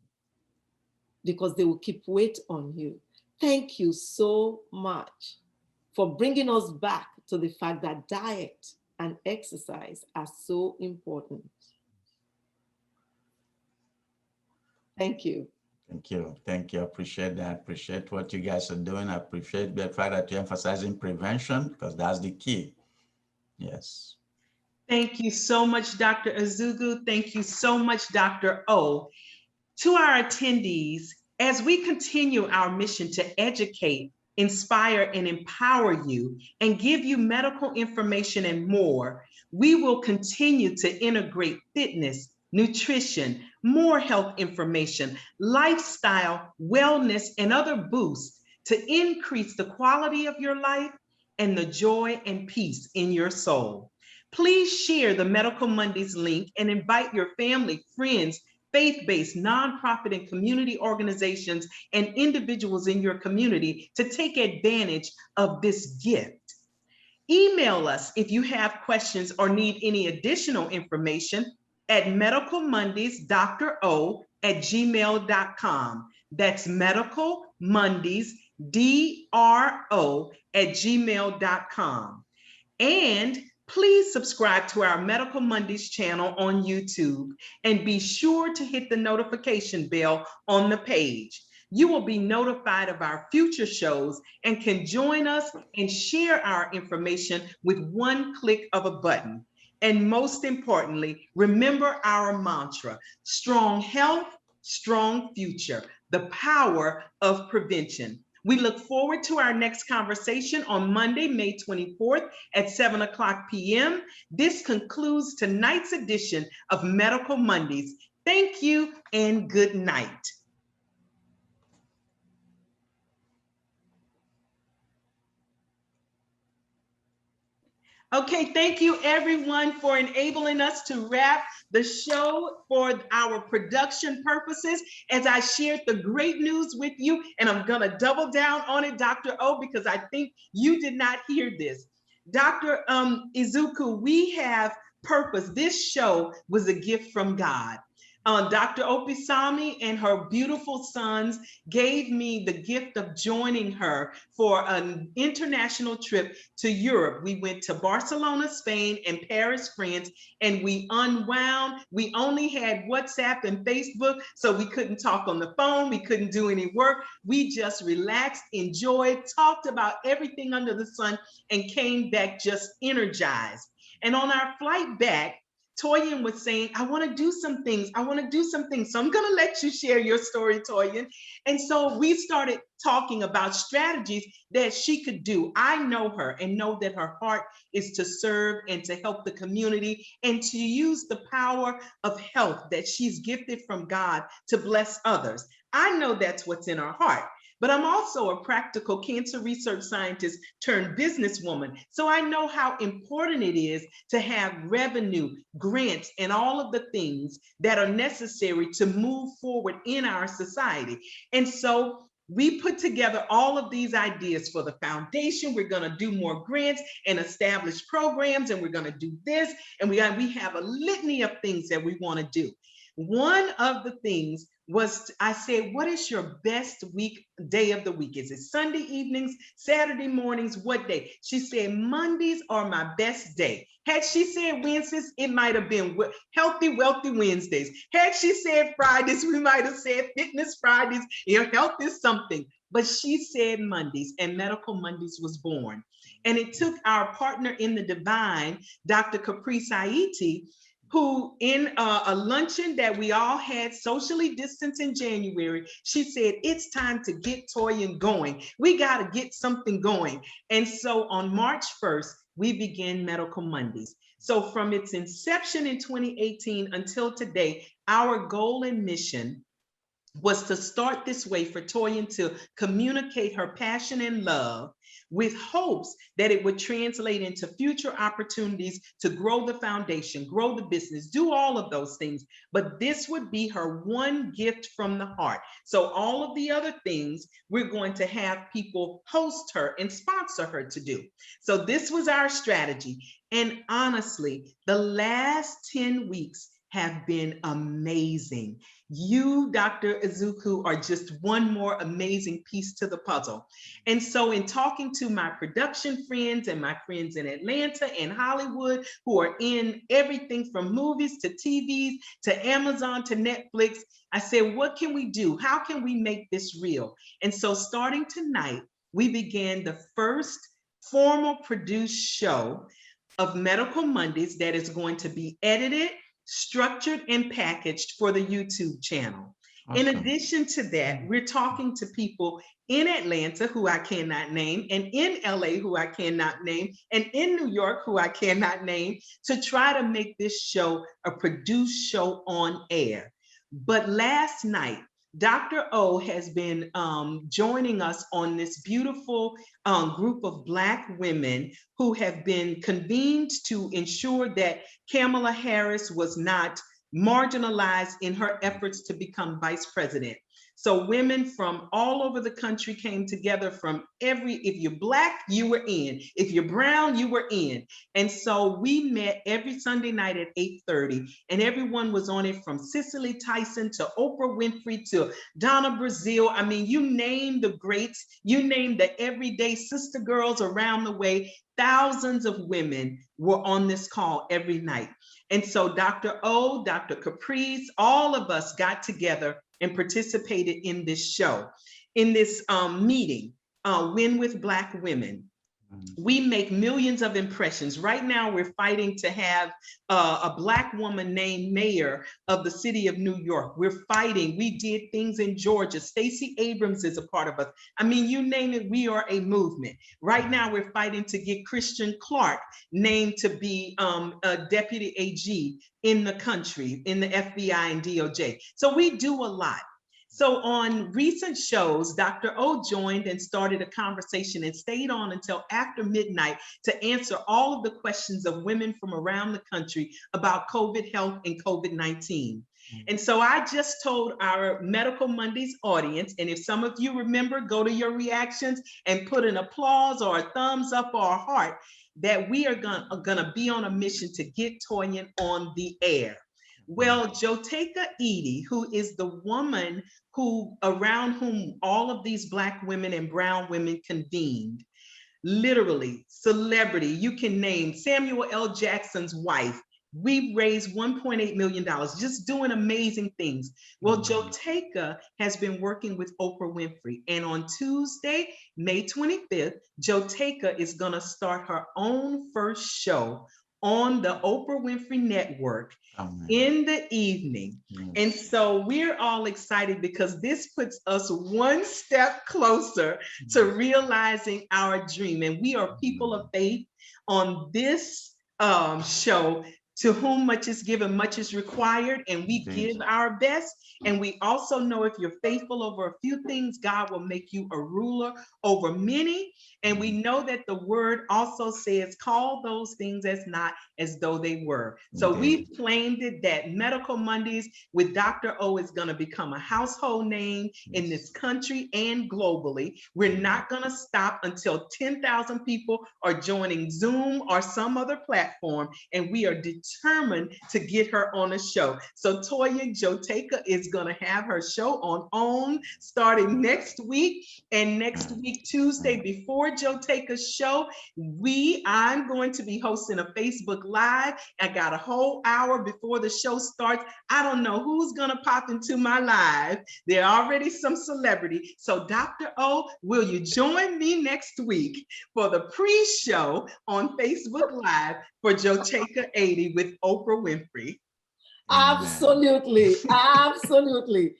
because they will keep weight on you. Thank you so much for bringing us back to the fact that diet and exercise are so important. Thank you. Thank you. Thank you. I appreciate that. I appreciate what you guys are doing. I appreciate the fact that you're emphasizing prevention because that's the key. Yes. Thank you so much, Dr. Ezeugwu. Thank you so much, Dr. O. To our attendees, as we continue our mission to educate, inspire, and empower you and give you medical information and more, we will continue to integrate fitness, nutrition, more health information, lifestyle, wellness, and other boosts to increase the quality of your life and the joy and peace in your soul. Please share the Medical Mondays link and invite your family, friends, faith-based, nonprofit, and community organizations and individuals in your community to take advantage of this gift. Email us if you have questions or need any additional information at medicalmondaysdro@gmail.com. That's medicalmondaysdro@gmail.com. And please subscribe to our Medical Mondays channel on YouTube and be sure to hit the notification bell on the page. You will be notified of our future shows and can join us and share our information with one click of a button. And most importantly, remember our mantra: strong health, strong future, the power of prevention. We look forward to our next conversation on Monday, May 24th at 7:00 p.m. This concludes tonight's edition of Medical Mondays. Thank you and good night. Okay, thank you everyone for enabling us to wrap the show for our production purposes. As I shared the great news with you, and I'm gonna double down on it, Dr. O, because I think you did not hear this. Dr. Ezeugwu, we have purpose. This show was a gift from God. Dr. Opisami and her beautiful sons gave me the gift of joining her for an international trip to Europe. We went to Barcelona, Spain, and Paris, France, and we unwound. We only had WhatsApp and Facebook, so we couldn't talk on the phone. We couldn't do any work. We just relaxed, enjoyed, talked about everything under the sun, and came back just energized. And on our flight back, Toyin was saying, I want to do some things. I want to do some things. So I'm going to let you share your story, Toyin. And so we started talking about strategies that she could do. I know her and know that her heart is to serve and to help the community and to use the power of health that she's gifted from God to bless others. I know that's what's in her heart. But I'm also a practical cancer research scientist turned businesswoman. So I know how important it is to have revenue, grants, and all of the things that are necessary to move forward in our society. And so we put together all of these ideas for the foundation. We're going to do more grants and establish programs, and we're going to do this. And we have a litany of things that we want to do. One of the things was, I said, what is your best day of the week? Is it Sunday evenings, Saturday mornings, what day? She said, Mondays are my best day. Had she said Wednesdays, it might have been healthy, wealthy Wednesdays. Had she said Fridays, we might have said fitness Fridays, health is something. But she said Mondays, and Medical Mondays was born. And it took our partner in the divine, Dr. Capri Saiti, who in a luncheon that we all had socially distanced in January, she said, it's time to get Toyin going. We got to get something going. And so on March 1st, we began Medical Mondays. So from its inception in 2018 until today, our goal and mission was to start this way for Toyin to communicate her passion and love with hopes that it would translate into future opportunities to grow the foundation, grow the business, do all of those things. But this would be her one gift from the heart. So all of the other things, we're going to have people host her and sponsor her to do. So this was our strategy. And honestly, the last 10 weeks have been amazing. You, Dr. Ezeugwu, are just one more amazing piece to the puzzle. And so in talking to my production friends and my friends in Atlanta and Hollywood, who are in everything from movies to TVs to Amazon to Netflix, I said, what can we do? How can we make this real? And so starting tonight, we began the first formal produced show of Medical Mondays that is going to be edited, structured, and packaged for the YouTube channel. Awesome. In addition to that, we're talking to people in Atlanta who I cannot name, and in LA who I cannot name, and in New York who I cannot name, to try to make this show a produced show on air. But last night, Dr. O has been joining us on this beautiful group of Black women who have been convened to ensure that Kamala Harris was not marginalized in her efforts to become vice president. So women from all over the country came together from if you're Black, you were in. If you're brown, you were in. And so we met every Sunday night at 8:30, and everyone was on it, from Cicely Tyson to Oprah Winfrey to Donna Brazile. I mean, you name the greats, you name the everyday sister girls around the way. Thousands of women were on this call every night. And so Dr. O, Dr. Caprice, all of us got together and participated in this show, in this meeting, Win with Black Women. We make millions of impressions. Right now, we're fighting to have a Black woman named mayor of the city of New York. We're fighting. We did things in Georgia. Stacey Abrams is a part of us. I mean, you name it, we are a movement. Right now, we're fighting to get Christian Clark named to be a deputy AG in the country, in the FBI and DOJ. So we do a lot. So on recent shows, Dr. O joined and started a conversation and stayed on until after midnight to answer all of the questions of women from around the country about COVID health and COVID-19. And so I just told our Medical Mondays audience, and if some of you remember, go to your reactions and put an applause or a thumbs up or a heart, that we are gonna be on a mission to get Toyin on the air. Well, Joteka Edie, who is the woman around whom all of these Black women and brown women convened, literally celebrity, you can name Samuel L. Jackson's wife. We raised $1.8 million, just doing amazing things. Well, Joteka has been working with Oprah Winfrey, and on Tuesday, May 25th, Joteka is gonna start her own first show on the Oprah Winfrey Network in the evening. And so we're all excited because this puts us one step closer to realizing our dream. And we are people of faith on this show. To whom much is given, much is required, and we give our best. And we also know if you're faithful over a few things, God will make you a ruler over many. And we know that the word also says, call those things as not as though they were. So we've claimed it that Medical Mondays with Dr. O is going to become a household name in this country and globally. We're not going to stop until 10,000 people are joining Zoom or some other platform, and we are determined to get her on a show. So Toya Joteka is going to have her show on OWN starting next week, and next week, Tuesday, before Joteka's show, I'm going to be hosting a Facebook Live. I got a whole hour before the show starts. I don't know who's going to pop into my live. There are already some celebrity. So Dr. O, will you join me next week for the pre-show on Facebook Live for Joteka 80 with Oprah Winfrey? Absolutely, absolutely.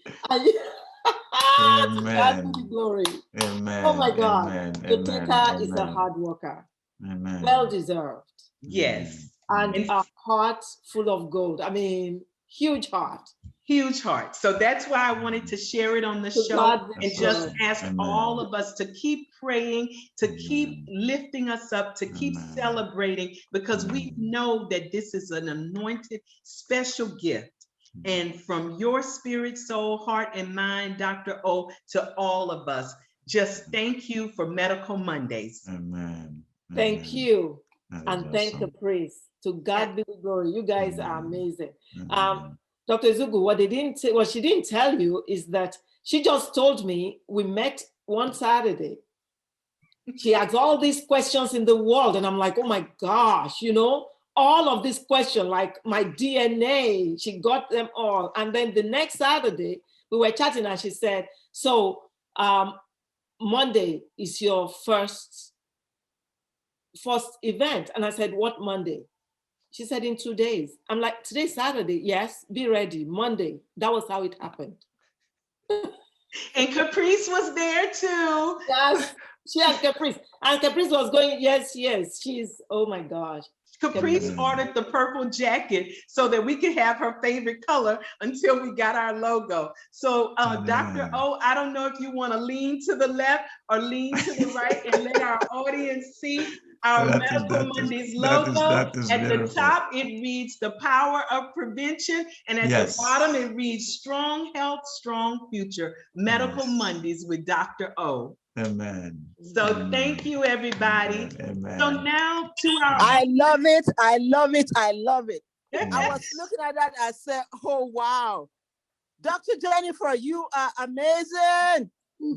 God be the glory. Amen. Oh my God, Joteka is a hard worker. Amen. Well deserved. Yes. And a heart full of gold. I mean, huge heart. Huge heart. So that's why I wanted to share it on the show and just ask all of us to keep praying, to keep lifting us up, to keep celebrating, because we know that this is an anointed, special gift. And from your spirit, soul, heart, and mind, Dr. O, to all of us, just thank you for Medical Mondays. Amen. Thank you. And thank the priest. To God be the glory. You guys are amazing. Dr. Ezeugwu, what she didn't tell you is that she just told me we met one Saturday. She asked all these questions in the world, and I'm like, oh my gosh, you know, all of these questions, like my DNA, she got them all. And then the next Saturday, we were chatting, and she said, so Monday is your first event. And I said, what Monday? She said, in 2 days. I'm like, today's Saturday. Yes, be ready. Monday. That was how it happened. And Caprice was there too. Yes, she and Caprice. And Caprice was going, yes. She's, oh my gosh. Caprice ordered the purple jacket so that we could have her favorite color until we got our logo. So Dr. O, I don't know if you want to lean to the left or lean to the right and let our audience see our Medical Mondays logo. At the top, it reads the power of prevention. And at the bottom, it reads strong health, strong future. Medical Mondays with Dr. O. Amen. So thank you, everybody. Amen. So now to our... I love it. I love it. I love it. I was looking at that. I said, oh, wow. Dr. Jennifer, you are amazing.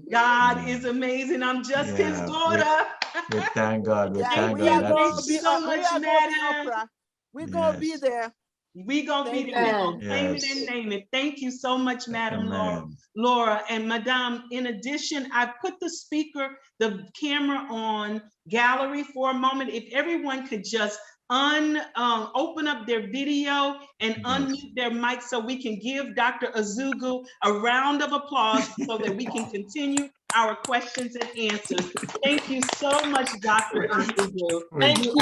God is amazing. I'm just his daughter. We thank God. We thank God. Thank you so much, madam. We're going to be there. We're going to be there. We're going to claim it and name it. Thank you so much, Madam Laura. And Madame, in addition, I put the camera on gallery for a moment. If everyone could just open up their video and unmute their mic so we can give Dr. Ezeugwu a round of applause so that we can continue our questions and answers. Thank you so much, Dr. Ezeugwu. Thank you.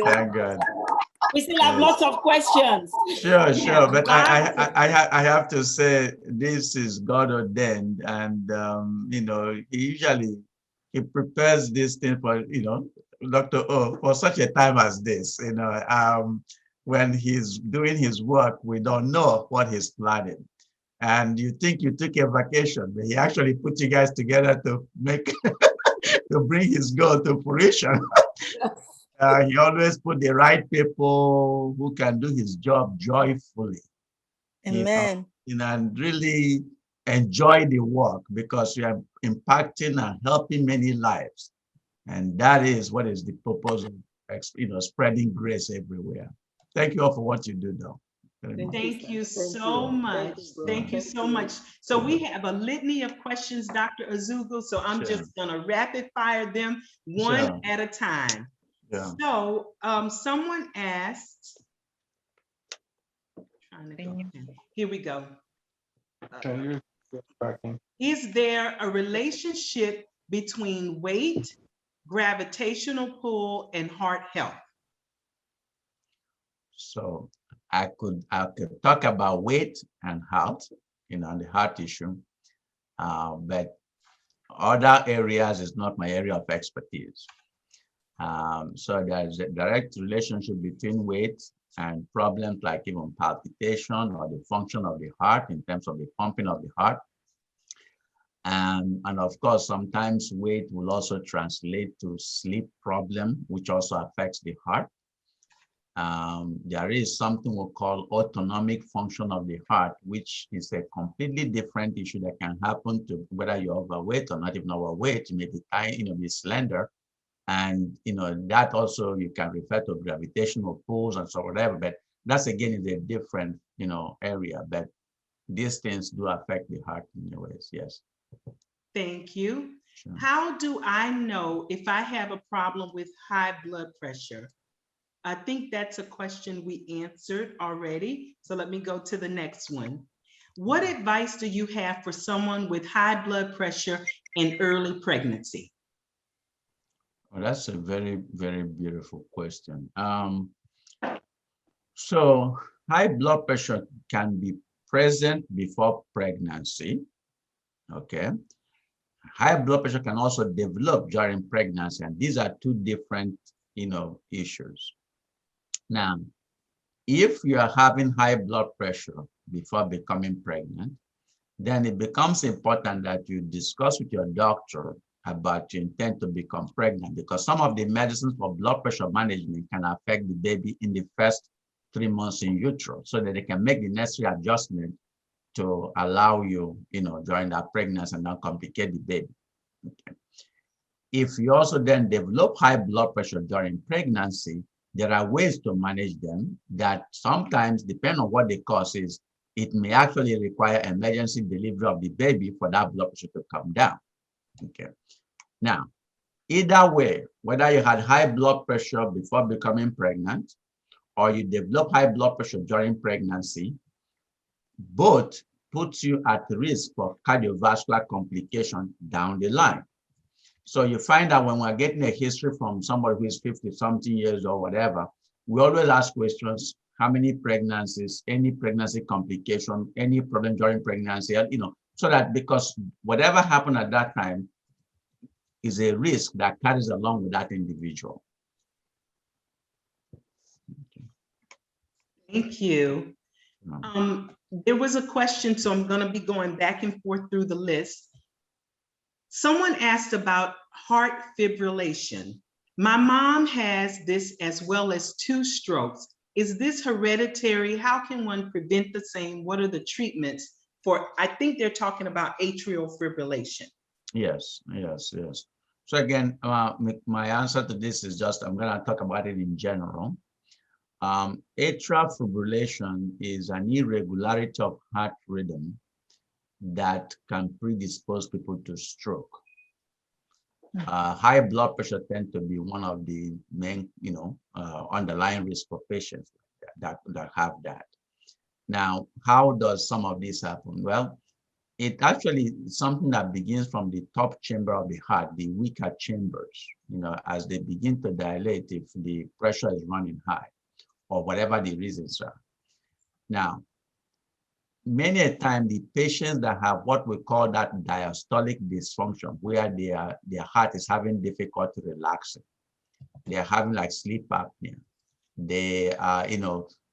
Thank God. We still have lots of questions. Sure. But I have to say this is God ordained, and he prepares this thing for Dr. O for such a time as this. When he's doing his work, we don't know what he's planning. And you think you took a vacation, but he actually put you guys together to make to bring his goal to fruition. He always put the right people who can do his job joyfully. Amen. And really enjoy the work, because we are impacting and helping many lives. And that is what is the purpose of spreading grace everywhere. Thank you all for what you do, though. Thank you so much. Thank you so much. So we have a litany of questions, Dr. Ezeugwu. So I'm just going to rapid fire them one at a time. Yeah. So someone asked, here we go. Is there a relationship between weight, gravitational pull, and heart health? So I could talk about weight and health, the heart issue, but other areas is not my area of expertise. So there's a direct relationship between weight and problems like even palpitation or the function of the heart in terms of the pumping of the heart. And of course, sometimes weight will also translate to sleep problem, which also affects the heart. There is something we call autonomic function of the heart, which is a completely different issue that can happen to whether you're overweight or not even overweight. You may be tiny, be slender. And that also you can refer to gravitational pulls and so whatever, but that's again is a different area. But these things do affect the heart in many ways. Yes. Thank you. Sure. How do I know if I have a problem with high blood pressure? I think that's a question we answered already. So let me go to the next one. What advice do you have for someone with high blood pressure in early pregnancy? Well, that's a very, very beautiful question. So high blood pressure can be present before pregnancy. Okay. High blood pressure can also develop during pregnancy, and these are two different, issues. Now, if you are having high blood pressure before becoming pregnant, then it becomes important that you discuss with your doctor about your intent to become pregnant, because some of the medicines for blood pressure management can affect the baby in the first 3 months in utero, so that they can make the necessary adjustment to allow you, during that pregnancy and not complicate the baby. Okay. If you also then develop high blood pressure during pregnancy, there are ways to manage them that sometimes, depending on what the cause is, it may actually require emergency delivery of the baby for that blood pressure to come down. Okay. Now, either way, whether you had high blood pressure before becoming pregnant or you develop high blood pressure during pregnancy, both puts you at risk for cardiovascular complication down the line. So you find that when we're getting a history from somebody who is 50-something years or whatever, we always ask questions: how many pregnancies, any pregnancy complication, any problem during pregnancy, so that, because whatever happened at that time is a risk that carries along with that individual. Thank you. There was a question, so I'm going to be going back and forth through the list. Someone asked about heart fibrillation. My mom has this as well as 2 strokes. Is this hereditary? How can one prevent the same? What are the treatments for? I think they're talking about atrial fibrillation. Yes, yes, yes. So again, my answer to this is just, I'm going to talk about it in general. Atrial fibrillation is an irregularity of heart rhythm that can predispose people to stroke. High blood pressure tends to be one of the main, underlying risk for patients that have that. Now, how does some of this happen? Well, it actually is something that begins from the top chamber of the heart, the weaker chambers. As they begin to dilate, if the pressure is running high, or whatever the reasons are. Now, many a time, the patients that have what we call that diastolic dysfunction, where their heart is having difficulty relaxing, they're having like sleep apnea, they are,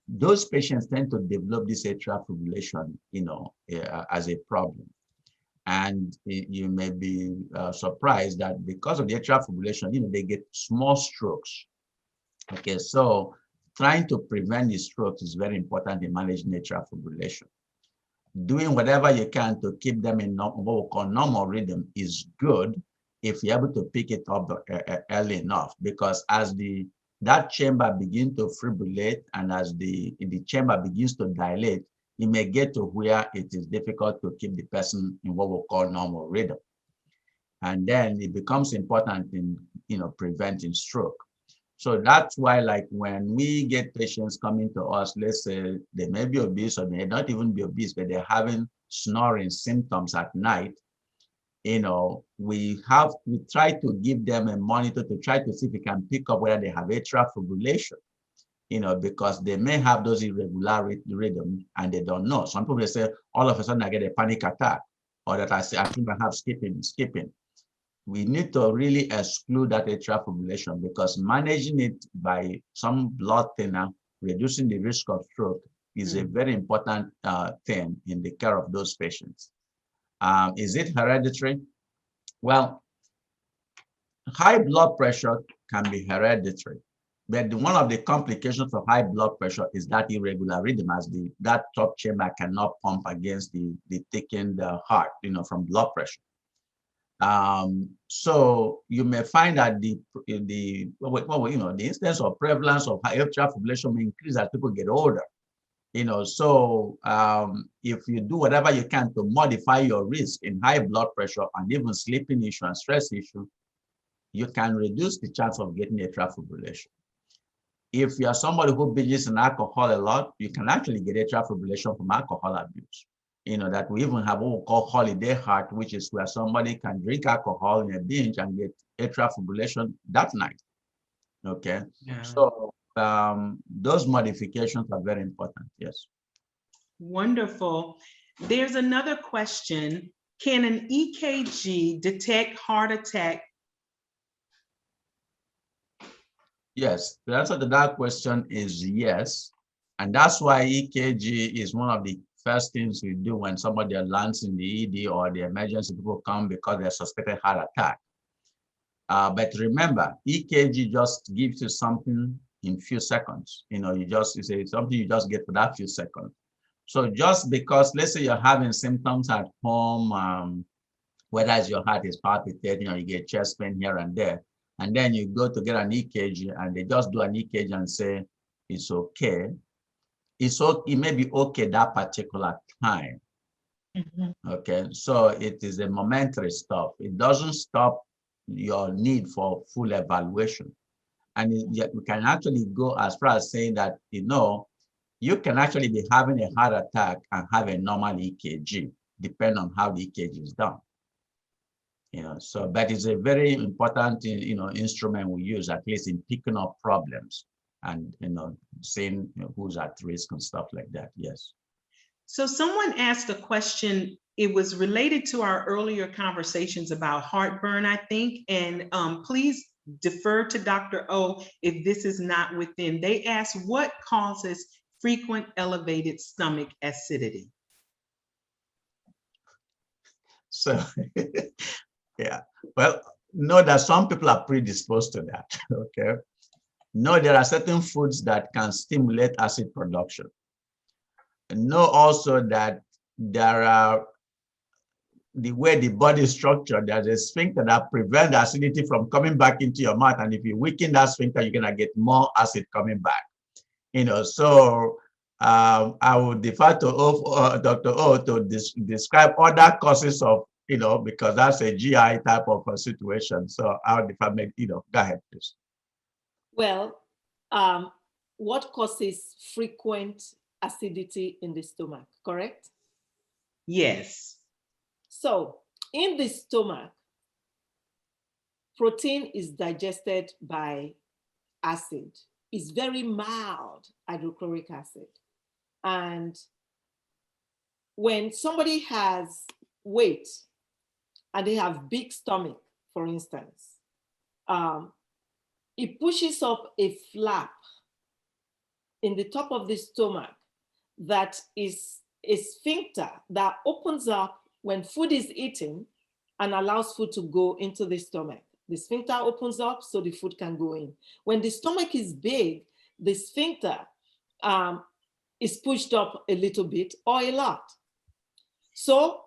those patients tend to develop this atrial fibrillation, as a problem. And you may be surprised that because of the atrial fibrillation, they get small strokes. Okay, so trying to prevent the strokes is very important in managing atrial fibrillation. Doing whatever you can to keep them in what we call normal rhythm is good if you're able to pick it up early enough, because as that chamber begins to fibrillate and as the chamber begins to dilate, it may get to where it is difficult to keep the person in what we call normal rhythm. And then it becomes important in preventing stroke. So that's why, like, when we get patients coming to us, let's say they may be obese or may not even be obese, but they're having snoring symptoms at night, we try to give them a monitor to try to see if we can pick up whether they have atrial fibrillation, because they may have those irregular rhythms and they don't know. Some people say, all of a sudden I get a panic attack, or that I think I have skipping. We need to really exclude that atrial fibrillation, because managing it by some blood thinner, reducing the risk of stroke, is a very important thing in the care of those patients. Is it hereditary? Well, high blood pressure can be hereditary, but one of the complications of high blood pressure is that irregular rhythm, as that top chamber cannot pump against the thickened heart, from blood pressure. So you may find that the incidence or prevalence of atrial fibrillation may increase as people get older. So if you do whatever you can to modify your risk in high blood pressure and even sleeping issue and stress issue, you can reduce the chance of getting atrial fibrillation. If you are somebody who binges in alcohol a lot, you can actually get atrial fibrillation from alcohol abuse. That we even have what we call holiday heart, which is where somebody can drink alcohol in a binge and get atrial fibrillation that night. Okay, yeah. So those modifications are very important. Yes. Wonderful. There's another question. Can an EKG detect heart attack? Yes, the answer to that question is yes. And that's why EKG is one of the first things we do when somebody lands in the ED or the emergency people come because they're suspected heart attack. But remember, EKG just gives you something in few seconds. You say something you just get for that few seconds. So just because, let's say you're having symptoms at home, whether it's your heart is palpitating or you get chest pain here and there, and then you go to get an EKG and they just do an EKG and say, it's okay. It may be okay that particular time. Okay, so it is a momentary stop. It doesn't stop your need for full evaluation. And yet we can actually go as far as saying that, you can actually be having a heart attack and have a normal EKG, depending on how the EKG is done. So that is a very important, instrument we use, at least in picking up problems and, seeing who's at risk and stuff like that. Yes. So someone asked a question. It was related to our earlier conversations about heartburn, I think, and please defer to Dr. O if this is not within. They asked, what causes frequent elevated stomach acidity? So, yeah, well, know that some people are predisposed to that, okay? Know there are certain foods that can stimulate acid production. Know also that there are, the way the body is structured, there's a sphincter that prevents the acidity from coming back into your mouth. And if you weaken that sphincter, you're gonna get more acid coming back. So I would defer to Dr. O to describe other causes of, because that's a GI type of a situation. So I would defer, go ahead, please. Well, what causes frequent acidity in the stomach, correct? Yes. So in the stomach, protein is digested by acid. It's very mild hydrochloric acid. And when somebody has weight and they have big stomach, for instance, it pushes up a flap in the top of the stomach that is a sphincter that opens up when food is eaten and allows food to go into the stomach. The sphincter opens up so the food can go in. When the stomach is big, the sphincter is pushed up a little bit or a lot. So,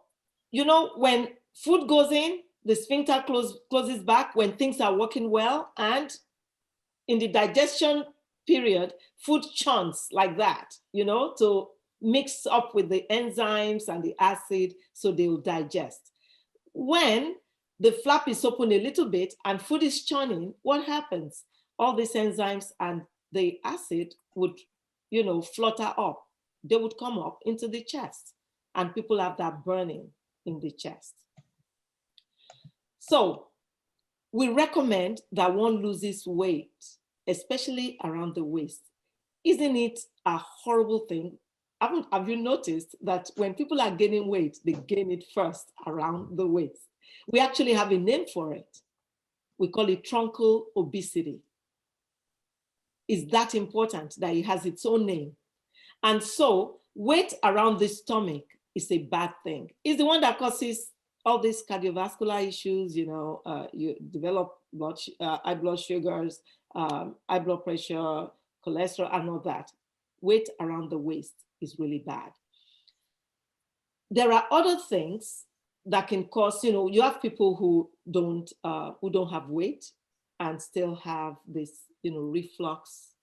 when food goes in, the sphincter closes back when things are working well, and in the digestion period, food chunks like that, to mix up with the enzymes and the acid so they will digest. When the flap is open a little bit and food is churning, what happens? all these enzymes and the acid would, flutter up. They would come up into the chest, and people have that burning in the chest. So we recommend that one loses weight, especially around the waist. Isn't it a horrible thing? Have you noticed that when people are gaining weight, they gain it first around the waist? We actually have a name for it. We call it truncal obesity. It's that important that it has its own name. And so weight around the stomach is a bad thing. It's the one that causes all these cardiovascular issues. You develop high blood sugars, high blood pressure, cholesterol, and all that. Weight around the waist is really bad. There are other things that can cause, you have people who don't have weight and still have this, reflux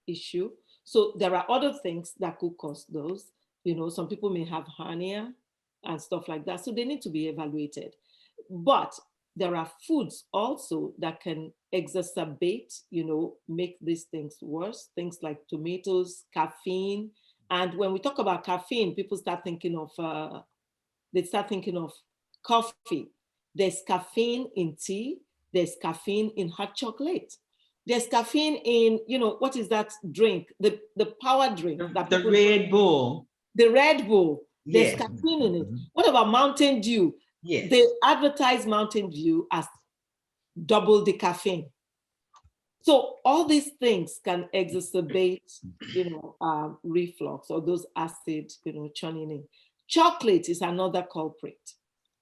issue. So there are other things that could cause those. Some people may have hernia and stuff like that. So they need to be evaluated. But there are foods also that can exacerbate, make these things worse. Things like tomatoes, caffeine. And when we talk about caffeine, people start thinking of, coffee. There's caffeine in tea. There's caffeine in hot chocolate. There's caffeine in, what is that drink? The power drink. The Red Bull. The Red Bull. There's Yes. caffeine in it. What about Mountain Dew? Yes. They advertise Mountain Dew as double the caffeine. So all these things can exacerbate, reflux or those acid, churning in. Chocolate is another culprit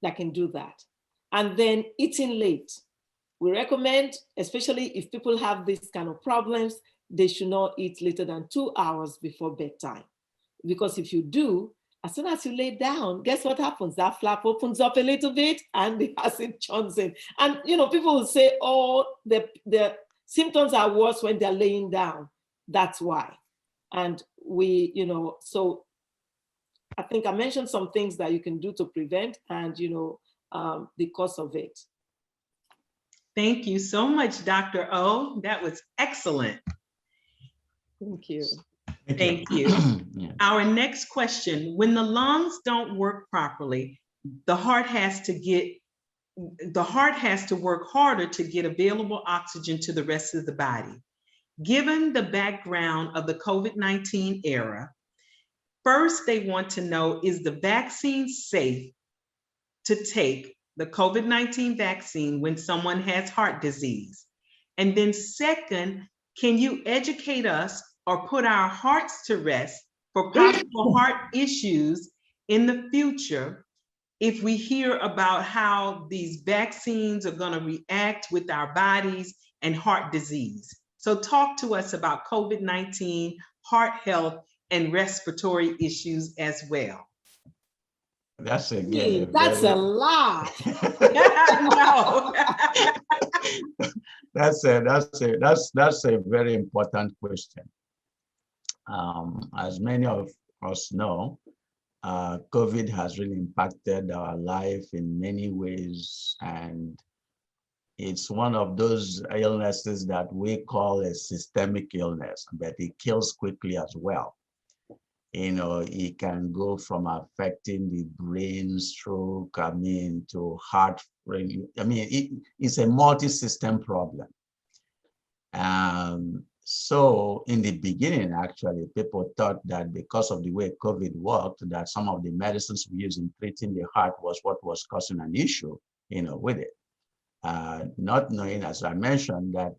that can do that. And then eating late. We recommend, especially if people have these kind of problems, they should not eat later than 2 hours before bedtime. Because if you do, as soon as you lay down, guess what happens? That flap opens up a little bit and the acid churns in. And people will say, oh, the symptoms are worse when they're laying down. That's why. And we, so I think I mentioned some things that you can do to prevent and, the cause of it. Thank you so much, Dr. O. That was excellent. Thank you. Thank you. Yeah. Our next question, when the lungs don't work properly, the heart has to work harder to get available oxygen to the rest of the body. Given the background of the COVID-19 era, first they want to know, is the vaccine safe to take the COVID-19 vaccine when someone has heart disease? And then second, can you educate us or put our hearts to rest for possible heart issues in the future if we hear about how these vaccines are going to react with our bodies and heart disease? So talk to us about COVID-19, heart health, and respiratory issues as well. That's a lot. No. That's a very important question. As many of us know, COVID has really impacted our life in many ways, and it's one of those illnesses that we call a systemic illness, but it kills quickly as well. It can go from affecting the brain, stroke, to heart, it's a multi-system problem. So in the beginning, actually, people thought that because of the way COVID worked, that some of the medicines we use in treating the heart was what was causing an issue, with it. Not knowing, as I mentioned, that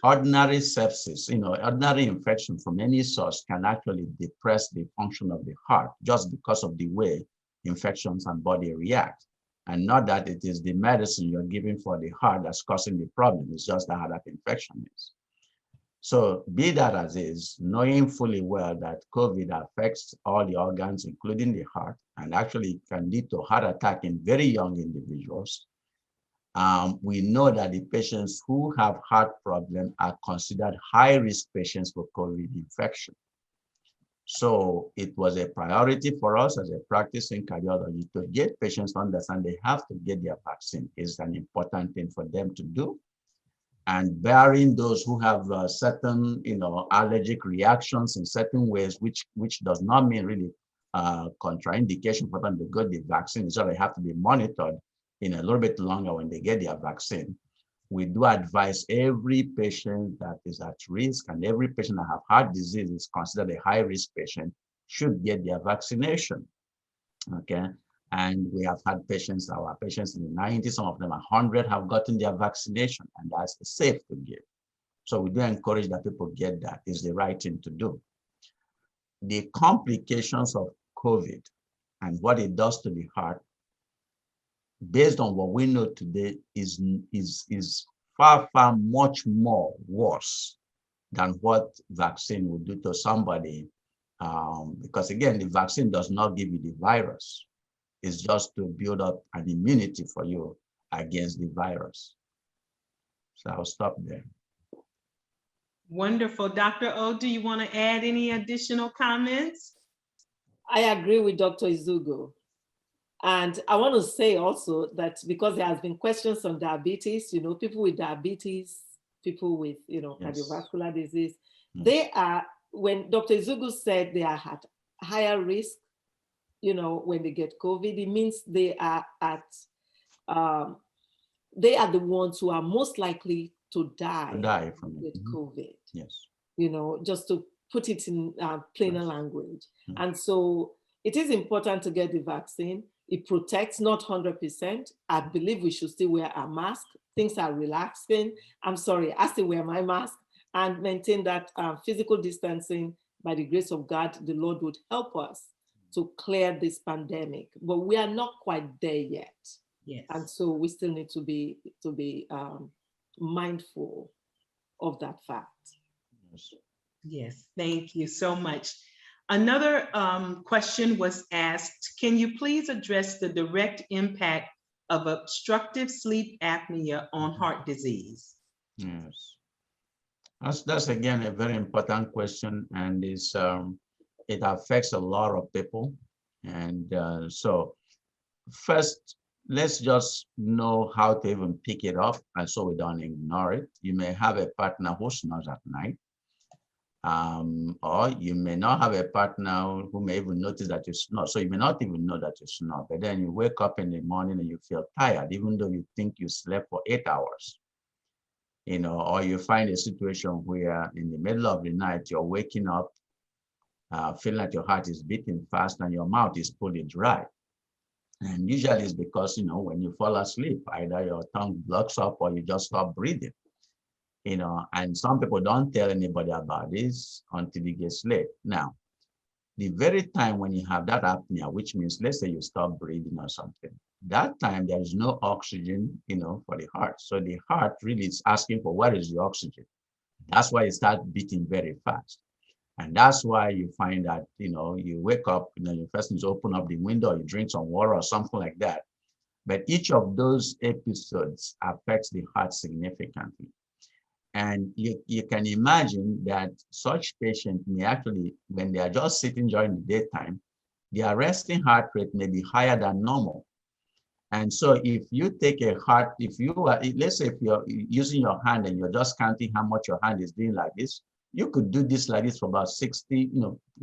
ordinary sepsis, ordinary infection from any source can actually depress the function of the heart just because of the way infections and body react. And not that it is the medicine you're giving for the heart that's causing the problem. It's just how that infection is. So be that as is, knowing fully well that COVID affects all the organs, including the heart, and actually can lead to heart attack in very young individuals. We know that the patients who have heart problems are considered high-risk patients for COVID infection. So it was a priority for us as a practice in cardiology to get patients to understand they have to get their vaccine. It's an important thing for them to do. and barring those who have certain, allergic reactions in certain ways, which does not mean really contraindication for them to get the vaccine. So they have to be monitored in a little bit longer when they get their vaccine. We do advise every patient that is at risk, and every patient that have heart disease is considered a high-risk patient should get their vaccination. Okay, and we have had patients, our patients in the 90s, some of them 100 have gotten their vaccination, and that's safe to give. So we do encourage that people get that. It's the right thing to do. The complications of COVID and what it does to the heart, based on what we know today, is far, far much more worse than what vaccine would do to somebody. Because again, the vaccine does not give you the virus. It's just to build up an immunity for you against the virus. So I'll stop there. Wonderful. Dr. O, do you want to add any additional comments? I agree with Dr. Ezeugwu. And I want to say also that because there has been questions on diabetes, people with diabetes, people with, yes, cardiovascular disease, they are, when Dr. Ezeugwu said they are at higher risk, when they get COVID, it means they are they are the ones who are most likely to die from COVID. Yes. Just to put it in plainer language. And so it is important to get the vaccine. It protects, not 100%. I believe we should still wear our mask. Things are relaxing. I'm sorry, I still wear my mask and maintain that physical distancing. By the grace of God, the Lord would help us to clear this pandemic, but we are not quite there yet. Yes. And so we still need to be mindful of that fact. Yes, thank you so much. Another question was asked, can you please address the direct impact of obstructive sleep apnea on heart disease? Yes. That's again a very important question, and it affects a lot of people. And so first, let's just know how to even pick it up, and so we don't ignore it. You may have a partner who snores at night. Or you may not have a partner who may even notice that you snore. So you may not even know that you snore, but then you wake up in the morning and you feel tired, even though you think you slept for 8 hours. Or you find a situation where in the middle of the night, you're waking up, feeling like your heart is beating fast and your mouth is fully dry. And usually it's because, when you fall asleep, either your tongue blocks up or you just stop breathing. And some people don't tell anybody about this until it gets late. Now, the very time when you have that apnea, which means, let's say you stop breathing or something, that time there is no oxygen, for the heart. So the heart really is asking for what is the oxygen. That's why it starts beating very fast. And that's why you find that, you wake up, you first need to open up the window, you drink some water or something like that. But each of those episodes affects the heart significantly. And you can imagine that such patients may actually, when they are just sitting during the daytime, their resting heart rate may be higher than normal. And so if you take a heart, let's say if you're using your hand and you're just counting how much your hand is doing like this, you could do this like this for about 60,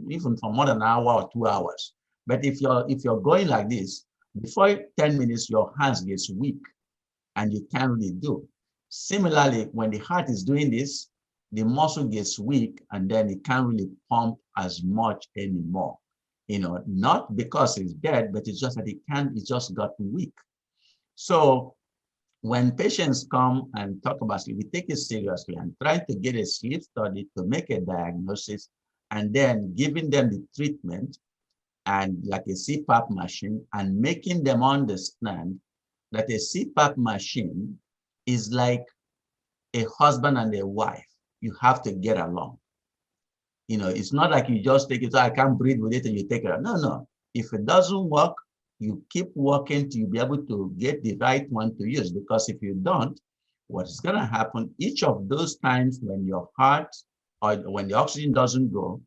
even for more than an hour or 2 hours. But if you're going like this, before 10 minutes, your hands gets weak and you can't really do. Similarly, when the heart is doing this, the muscle gets weak and then it can't really pump as much anymore. Not because it's dead, but it's just that it's just gotten weak. So when patients come and talk about sleep, we take it seriously and try to get a sleep study to make a diagnosis, and then giving them the treatment and like a CPAP machine, and making them understand that a CPAP machine is like a husband and a wife. You have to get along. It's not like you just take it, so I can't breathe with it and you take it out. No. If it doesn't work, you keep working till you be able to get the right one to use. Because if you don't, what's going to happen, each of those times when your heart or when the oxygen doesn't go,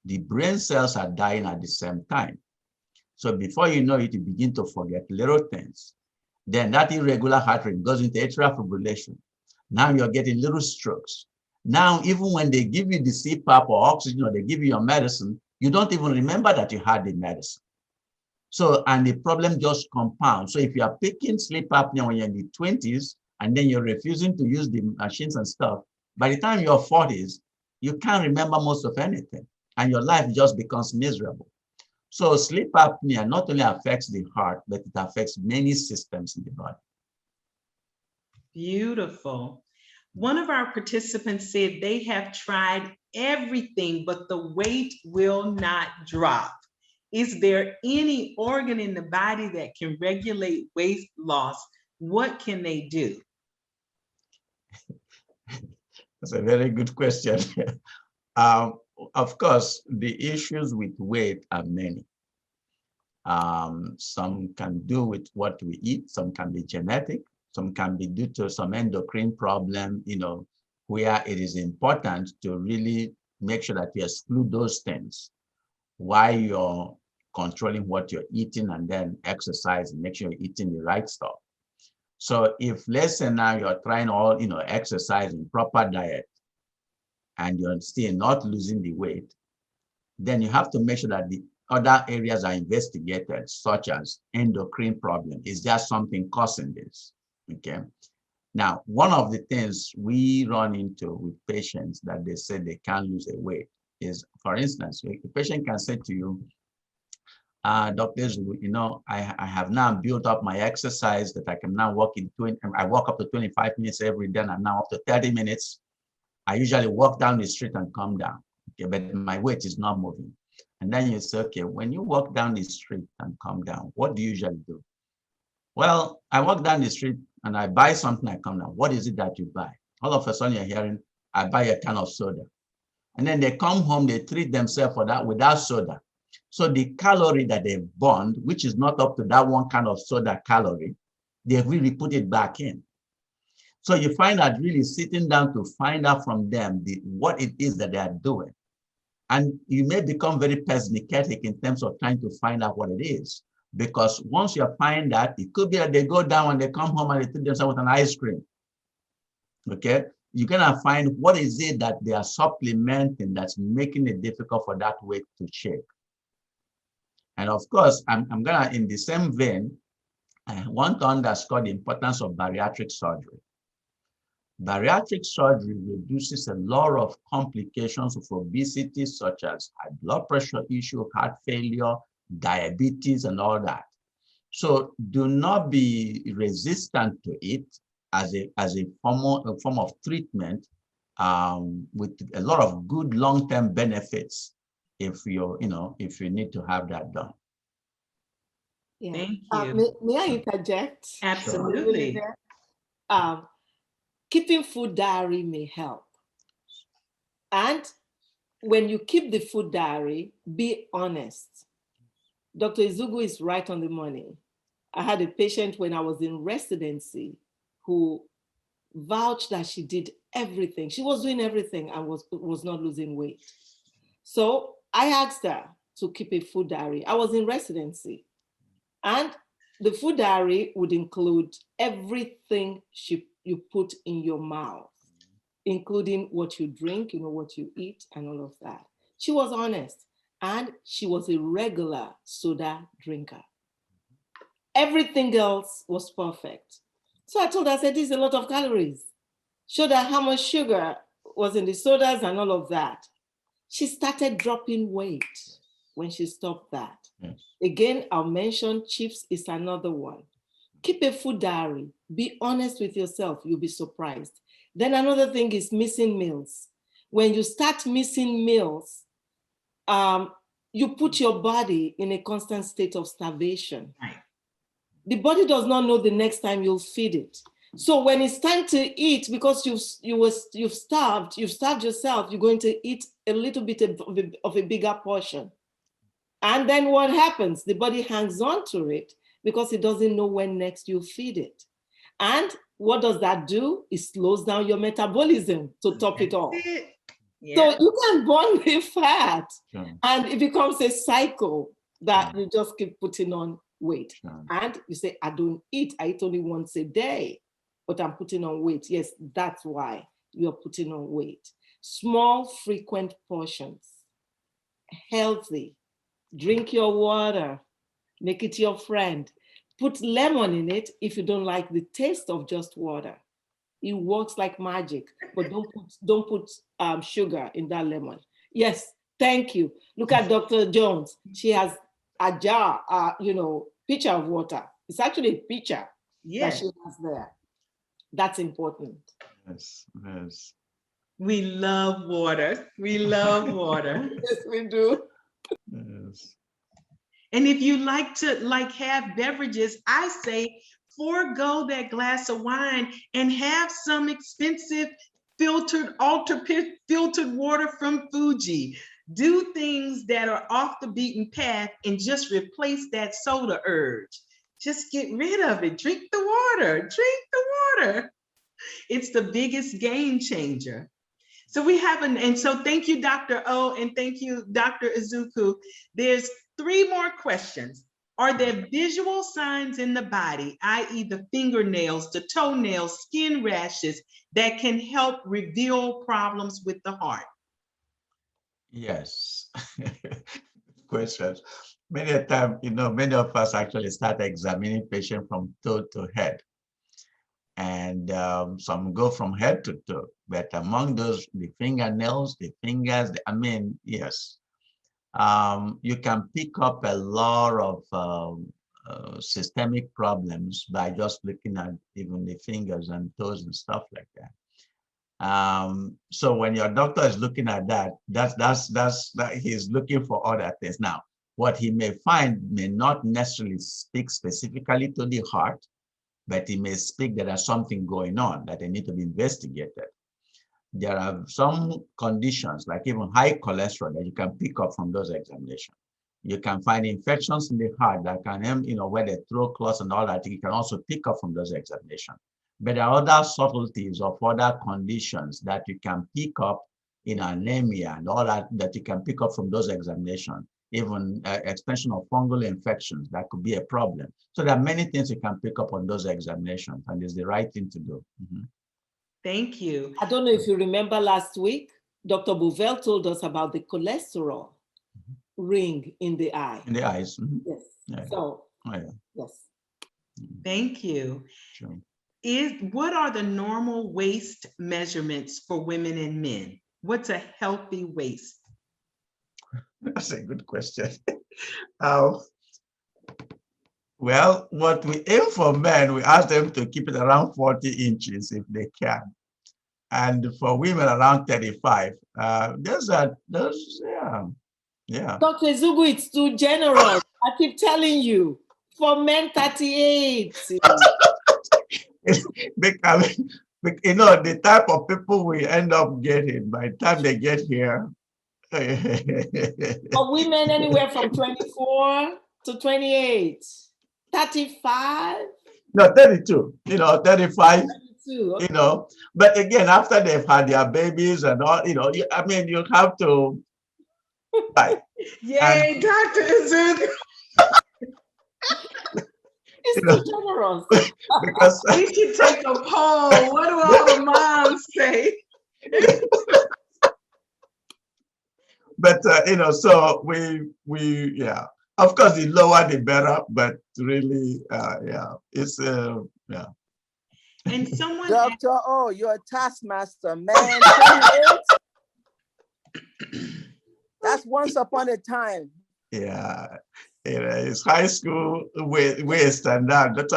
the brain cells are dying at the same time. So before you know it, you begin to forget little things. Then that irregular heart rate goes into atrial fibrillation. Now you're getting little strokes. Now, even when they give you the CPAP or oxygen, or they give you your medicine, you don't even remember that you had the medicine. So, and the problem just compounds. So if you are picking sleep apnea when you're in the 20s, and then you're refusing to use the machines and stuff, by the time you're 40s, you can't remember most of anything, and your life just becomes miserable. So sleep apnea not only affects the heart, but it affects many systems in the body. Beautiful. One of our participants said they have tried everything, but the weight will not drop. Is there any organ in the body that can regulate weight loss? What can they do? That's a very good question. Of course, the issues with weight are many. Some can do with what we eat, some can be genetic, some can be due to some endocrine problem, where it is important to really make sure that you exclude those things while you're controlling what you're eating, and then exercise and make sure you're eating the right stuff. So if, let's say now you're trying all, exercise and proper diet, and you're still not losing the weight, then you have to make sure that the other areas are investigated, such as endocrine problem. Is there something causing this? Okay. Now, one of the things we run into with patients that they say they can't lose a weight is, for instance, a patient can say to you, doctors, I have now built up my exercise that I can now walk I walk up to 25 minutes every day, and I'm now up to 30 minutes. I usually walk down the street and come down, okay, but my weight is not moving. And then you say, okay, when you walk down the street and come down, what do you usually do? Well, I walk down the street and I buy something, I come down. What is it that you buy? All of a sudden you're hearing, I buy a can of soda. And then they come home, they treat themselves for that without soda. So the calorie that they've burned, which is not up to that one kind of soda calorie, they really put it back in. So you find out really sitting down to find out from them what it is that they are doing. And you may become very pernicatic in terms of trying to find out what it is. Because once you find that, it could be that they go down and they come home and they treat themselves with an ice cream. Okay? You're gonna find what is it that they are supplementing that's making it difficult for that weight to shake. And of course, I'm gonna, in the same vein, I want to underscore the importance of bariatric surgery. Bariatric surgery reduces a lot of complications of obesity, such as high blood pressure issue, heart failure, diabetes, and all that. So do not be resistant to it as a form of treatment with a lot of good long-term benefits if you need to have that done. Yeah. Thank you. May I interject? Absolutely. Keeping food diary may help. And when you keep the food diary, be honest. Dr. Ezeugwu is right on the money. I had a patient when I was in residency who vouched that she did everything. She was doing everything and was not losing weight. So I asked her to keep a food diary. I was in residency. And the food diary would include everything you put in your mouth, including what you drink, what you eat, and all of that. She was honest, and she was a regular soda drinker. Everything else was perfect. So I told her, I said, this is a lot of calories. Showed her how much sugar was in the sodas and all of that. She started dropping weight when she stopped that. Yes. Again, I'll mention chips is another one. Keep a food diary. Be honest with yourself. You'll be surprised. Then another thing is missing meals. When you start missing meals, you put your body in a constant state of starvation. Right. The body does not know the next time you'll feed it. So when it's time to eat, because you've starved yourself, you're going to eat a little bit of a bigger portion. And then what happens? The body hangs on to it because it doesn't know when next you feed it. And what does that do? It slows down your metabolism to top it off. Yeah. So you can burn the fat, Sure. and it becomes a cycle that you just keep putting on weight. Sure. And you say, I don't eat, I eat only once a day. but I'm putting on weight. Yes, that's why you're putting on weight. Small, frequent portions. Healthy. Drink your water. Make it your friend. Put lemon in it if you don't like the taste of just water. It works like magic, but don't put sugar in that lemon. Yes, thank you. Look at Dr. Jones. She has a jar, pitcher of water. It's actually a pitcher that she has there. That's important. Yes, yes. We love water. We love water. Yes, we do. Yes. And if you like to have beverages, I say forego that glass of wine and have some expensive filtered water from Fuji. Do things that are off the beaten path and just replace that soda urge. Just get rid of it. Drink the water. Drink the water. It's the biggest game changer. So we have and so thank you, Dr. O, and thank you, Dr. Ezeugwu. There's 3 more questions. Are there visual signs in the body, i.e. the fingernails, the toenails, skin rashes, that can help reveal problems with the heart? Yes. Questions. Many a time, many of us actually start examining patient from toe to head. And some go from head to toe. But among those, the fingernails, the fingers, yes. You can pick up a lot of systemic problems by just looking at even the fingers and toes and stuff like that. So when your doctor is looking at that, he's looking for other things. Now, what he may find may not necessarily speak specifically to the heart, but he may speak that there's something going on that they need to be investigated. There are some conditions, like even high cholesterol, that you can pick up from those examinations. You can find infections in the heart that can, where the throat clots and all that, you can also pick up from those examinations. But there are other subtleties of other conditions that you can pick up in anemia and all that, that you can pick up from those examinations. Even extension of fungal infections, that could be a problem. So there are many things you can pick up on those examinations, and it's the right thing to do. Mm-hmm. Thank you. I don't know if you remember last week, Dr. Bouvel told us about the cholesterol ring in the eye. In the eyes. Mm-hmm. Yes. Yeah. So, yeah. Yes. Thank you. Sure. What are the normal waist measurements for women and men? What's a healthy waist? That's a good question. Well, what we aim for men, we ask them to keep it around 40 inches if they can. And for women around 35. Yeah. Dr. Ezeugwu, it's too generous. I keep telling you, for men 38. Because, the type of people we end up getting by the time they get here. For women, anywhere from 24 to 28. 35? No, 32, 35, 32, okay. But again, after they've had their babies and all, you have to. Right. Yay, Dr. Ezeugwu. It's too generous. Because we should take a poll. What do all the moms say? But, so we, yeah. Of course, the lower the better, but really, it's, yeah. And someone Dr. O, you're a taskmaster, man. 28? That's once upon a time. Yeah, it's high school waste and that. But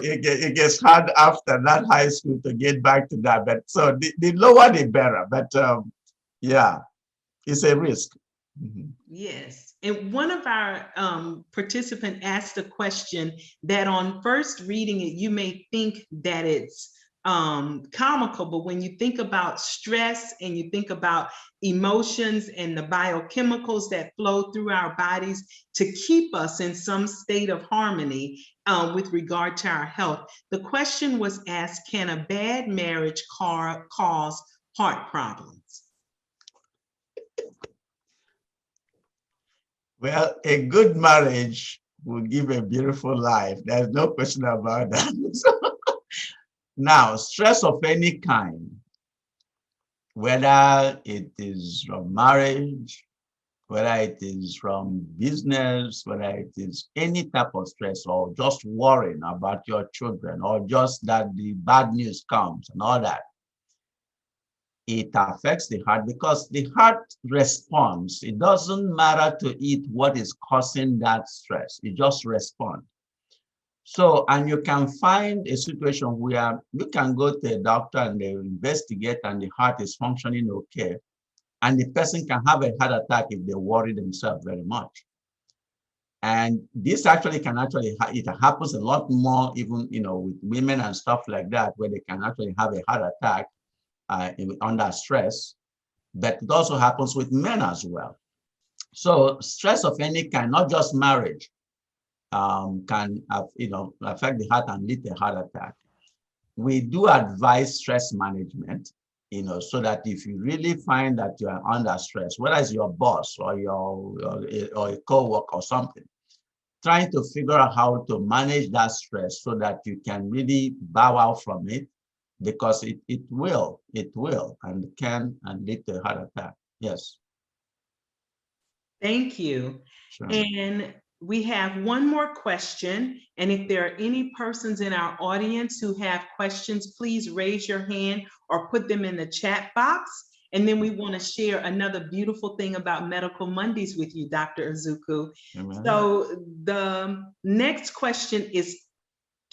it gets hard after that high school to get back to that. But so the lower the better. But yeah, it's a risk. Mm-hmm. Yes. And one of our participants asked a question that on first reading it, you may think that it's comical, but when you think about stress and you think about emotions and the biochemicals that flow through our bodies to keep us in some state of harmony with regard to our health, the question was asked, can a bad marriage cause heart problems? Well, a good marriage will give a beautiful life. There's no question about that. Now, stress of any kind, whether it is from marriage, whether it is from business, whether it is any type of stress, or just worrying about your children, or just that the bad news comes and all that, it affects the heart because the heart responds. It doesn't matter to it what is causing that stress. It just responds. So, and you can find a situation where you can go to a doctor and they investigate and the heart is functioning okay. And the person can have a heart attack if they worry themselves very much. And this actually it happens a lot more even, with women and stuff like that, where they can actually have a heart attack under stress, but it also happens with men as well. So stress of any kind, not just marriage, can affect the heart and lead to a heart attack. We do advise stress management, so that if you really find that you are under stress, whether it's your boss or or a co-worker or something, trying to figure out how to manage that stress so that you can really bow out from it, because it will and can and lead to a heart attack. Yes. Thank you. Sure. And we have one more question. And if there are any persons in our audience who have questions, please raise your hand or put them in the chat box. And then we want to share another beautiful thing about Medical Mondays with you, Dr. Ezeugwu. Amen. So the next question is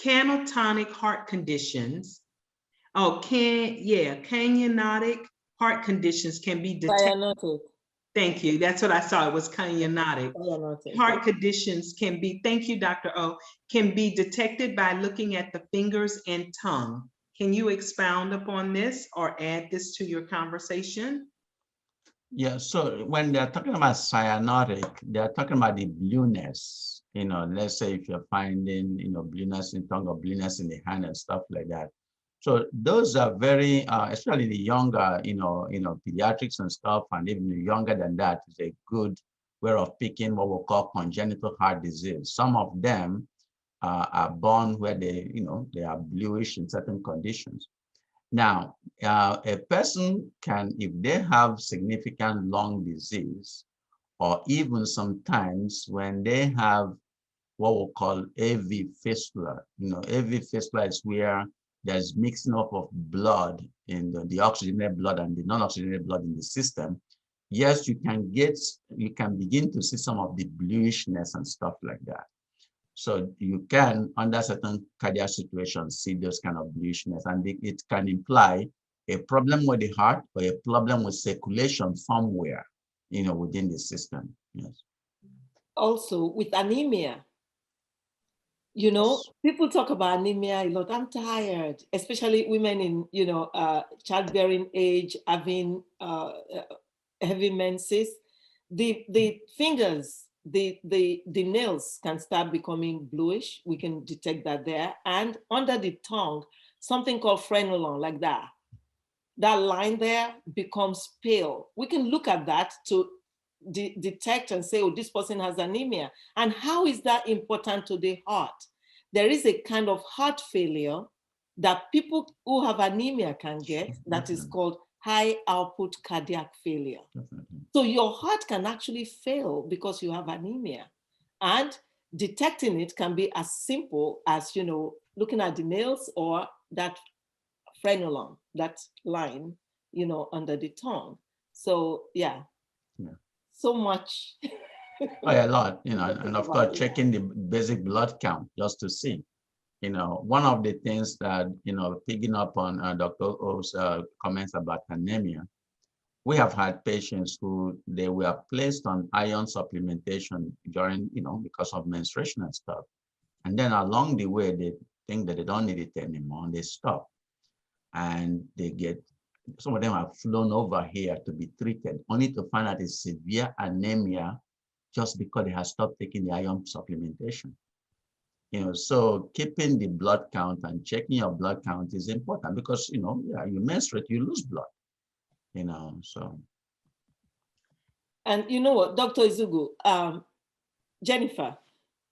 canotonic heart conditions. Oh, cyanotic heart conditions can be detected. Cyanotic. Thank you. That's what I saw. It was cyanotic. Cyanotic. Heart conditions can be, thank you, Dr. O, can be detected by looking at the fingers and tongue. Can you expound upon this or add this to your conversation? Yeah, so when they're talking about cyanotic, they're talking about the blueness. Let's say if you're finding, blueness in tongue or blueness in the hand and stuff like that. So those are very, especially the younger, pediatrics and stuff, and even younger than that is a good way of picking what we call congenital heart disease. Some of them are born where they are bluish in certain conditions. Now, a person can, if they have significant lung disease, or even sometimes when they have what we call AV fistula. AV fistula is where there's mixing up of blood in the oxygenated blood and the non-oxygenated blood in the system. Yes, you can begin to see some of the bluishness and stuff like that. So you can, under certain cardiac situations, see those kind of bluishness, and it can imply a problem with the heart or a problem with circulation somewhere, within the system. Yes. Also, with anemia, people talk about anemia a lot. I'm tired, especially women in, childbearing age, having heavy menses. The fingers, the nails can start becoming bluish. We can detect that there. And under the tongue, something called frenulum, like that. That line there becomes pale. We can look at that to detect and say, oh, this person has anemia. And how is that important to the heart? There is a kind of heart failure that people who have anemia can get that is called high output cardiac failure. So your heart can actually fail because you have anemia. And detecting it can be as simple as, looking at the nails or that frenulum, that line, under the tongue. So yeah. So much. Oh, a lot, and of course, checking the basic blood count just to see. One of the things that, picking up on Dr. O's comments about anemia, we have had patients who they were placed on iron supplementation during, because of menstruation and stuff. And then along the way, they think that they don't need it anymore and they stop. And some of them have flown over here to be treated, only to find out it's severe anemia just because they have stopped taking the iron supplementation. So keeping the blood count and checking your blood count is important because, you menstruate, you lose blood, so. And you know what, Dr. Ezeugwu, Jennifer,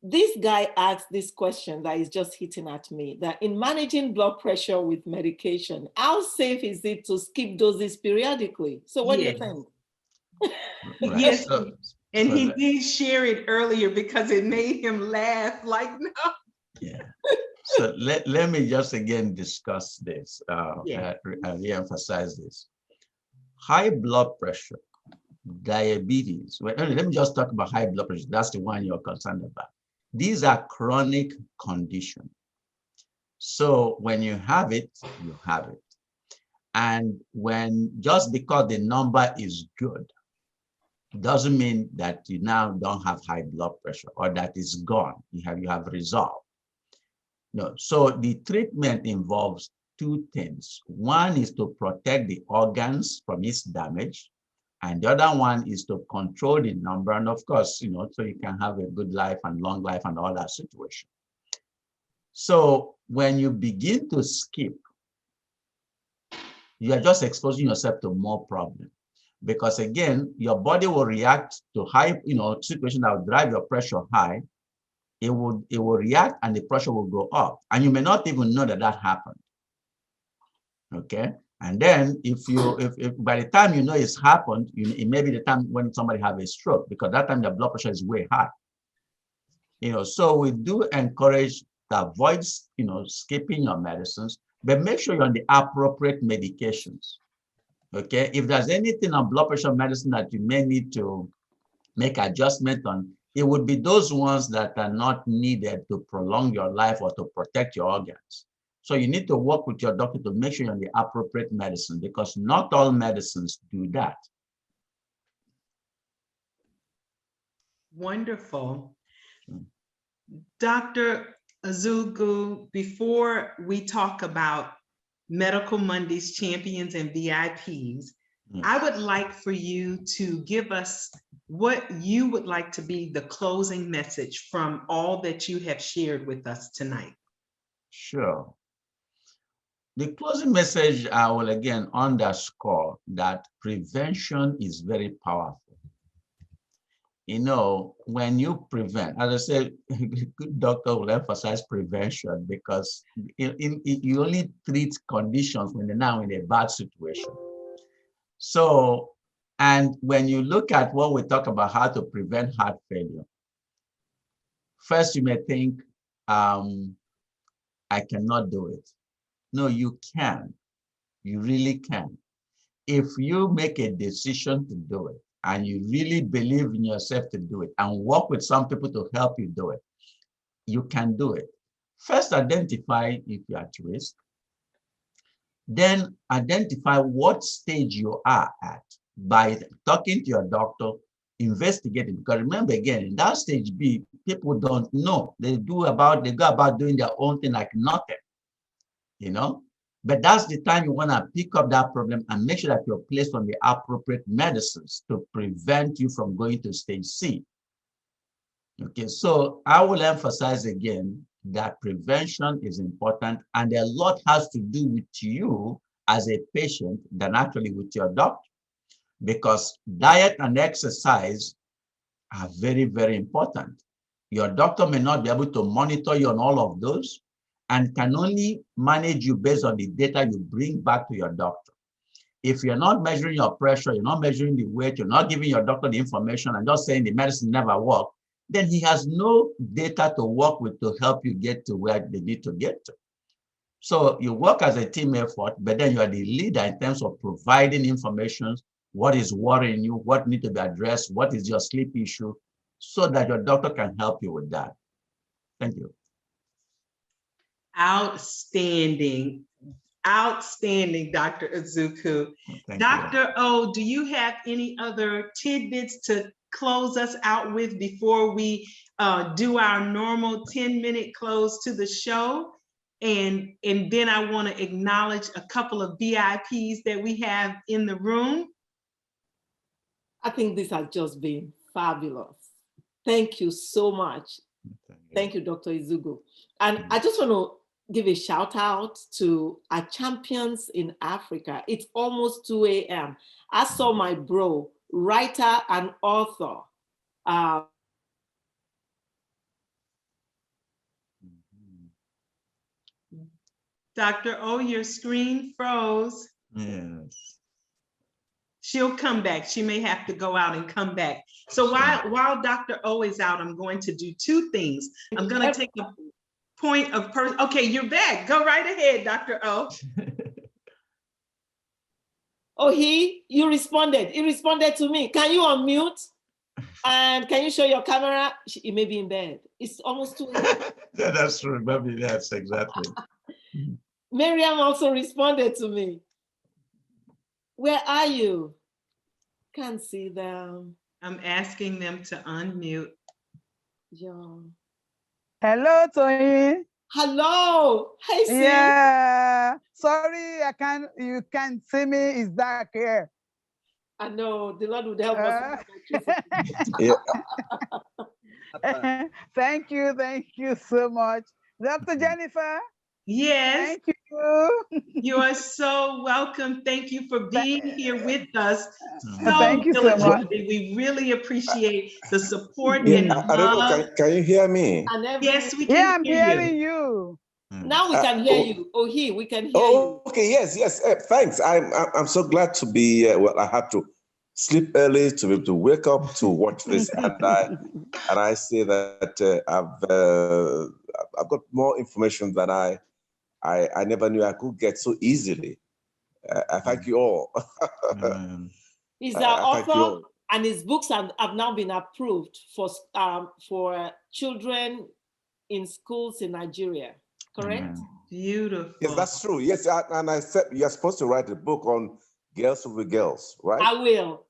this guy asked this question that is just hitting at me, that in managing blood pressure with medication, how safe is it to skip doses periodically? So what do you think? Right. Yes, So, and so he let- did share it earlier because it made him laugh like, no. yeah. So let me just again discuss this, Yeah. re-emphasize this. High blood pressure, diabetes. Well, let me just talk about high blood pressure. That's the one you're concerned about. These are chronic conditions. So when you have it, you have it. And when just because the number is good, doesn't mean that you now don't have high blood pressure or that it's gone. You have resolved. No. So the treatment involves two things. One is to protect the organs from its damage, and the other one is to control the number. And of course, so you can have a good life and long life and all that situation. So when you begin to skip, you are just exposing yourself to more problems. Because again, your body will react to high, situation that will drive your pressure high. It will react and the pressure will go up. And you may not even know that that happened. Okay. And then if by the time you know it's happened, it may be the time when somebody have a stroke, because that time the blood pressure is way high. So we do encourage to avoid, skipping your medicines, but make sure you're on the appropriate medications. Okay. If there's anything on blood pressure medicine that you may need to make adjustment on, it would be those ones that are not needed to prolong your life or to protect your organs. So you need to work with your doctor to make sure you're on the appropriate medicine, because not all medicines do that. Wonderful. Dr. Ezeugwu, before we talk about Medical Mondays champions and VIPs, I would like for you to give us what you would like to be the closing message from all that you have shared with us tonight. Sure. The closing message, I will again underscore that prevention is very powerful. When you prevent, as I said, good doctor will emphasize prevention, because you only treat conditions when they're now in a bad situation. So, and when you look at what we talk about how to prevent heart failure, first you may think, I cannot do it. No, you can. You really can. If you make a decision to do it, and you really believe in yourself to do it, and work with some people to help you do it, you can do it. First, identify if you're at risk. Then identify what stage you are at by talking to your doctor, investigating. Because remember, again, in that stage B, people don't know. They go about doing their own thing like nothing, But that's the time you want to pick up that problem and make sure that you're placed on the appropriate medicines to prevent you from going to stage C. Okay, so I will emphasize again that prevention is important, and a lot has to do with you as a patient than actually with your doctor, because diet and exercise are very, very important. Your doctor may not be able to monitor you on all of those, and can only manage you based on the data you bring back to your doctor. If you're not measuring your pressure, you're not measuring the weight, you're not giving your doctor the information and just saying the medicine never worked, then he has no data to work with to help you get to where they need to get to. So you work as a team effort, but then you are the leader in terms of providing information, what is worrying you, what needs to be addressed, what is your sleep issue, so that your doctor can help you with that. Thank you. Outstanding. Outstanding, Dr. Ezeugwu. Dr. O, do you have any other tidbits to close us out with before we do our normal 10-minute close to the show? And then I want to acknowledge a couple of VIPs that we have in the room. I think this has just been fabulous. Thank you so much. Thank you, Dr. Ezeugwu. And I just want to give a shout out to our champions in Africa. It's almost 2 a.m. I saw my bro, writer and author, Dr. O, your screen froze. Yes. She'll come back. She may have to go out and come back. So while Dr. O is out, I'm going to do two things. I'm going to take a point of okay, you're back. Go right ahead, Dr. O. Oh, you responded. He responded to me. Can you unmute? And can you show your camera? He may be in bed. It's almost 2 a.m. Yeah, that's true. Maybe that's exactly. Miriam also responded to me. Where are you? Can't see them. I'm asking them to unmute. Yeah. Hello, Tony. Hello. Hey, Steve. Yeah. Sorry, you can't see me. It's dark here. I know. The Lord would help us. Yeah. Thank you so much. Dr. Jennifer. Yes. Thank you. You are so welcome. Thank you for being here with us. Thank you so much. We really appreciate the support Yeah, and the I don't know. Can you hear me? Yes, we can Yeah, I'm hear hearing you. Now we can hear you. Oh, we can hear you. Okay, yes. Thanks. I'm so glad to be. Well, I had to sleep early to be able to wake up to watch this, and I say that I've got more information than I never knew I could get so easily. I thank you all. He's our author, and his books have now been approved for children in schools in Nigeria. Correct? Beautiful. Yes, that's true. Yes, and I said you're supposed to write a book on girls with girls, right? I will.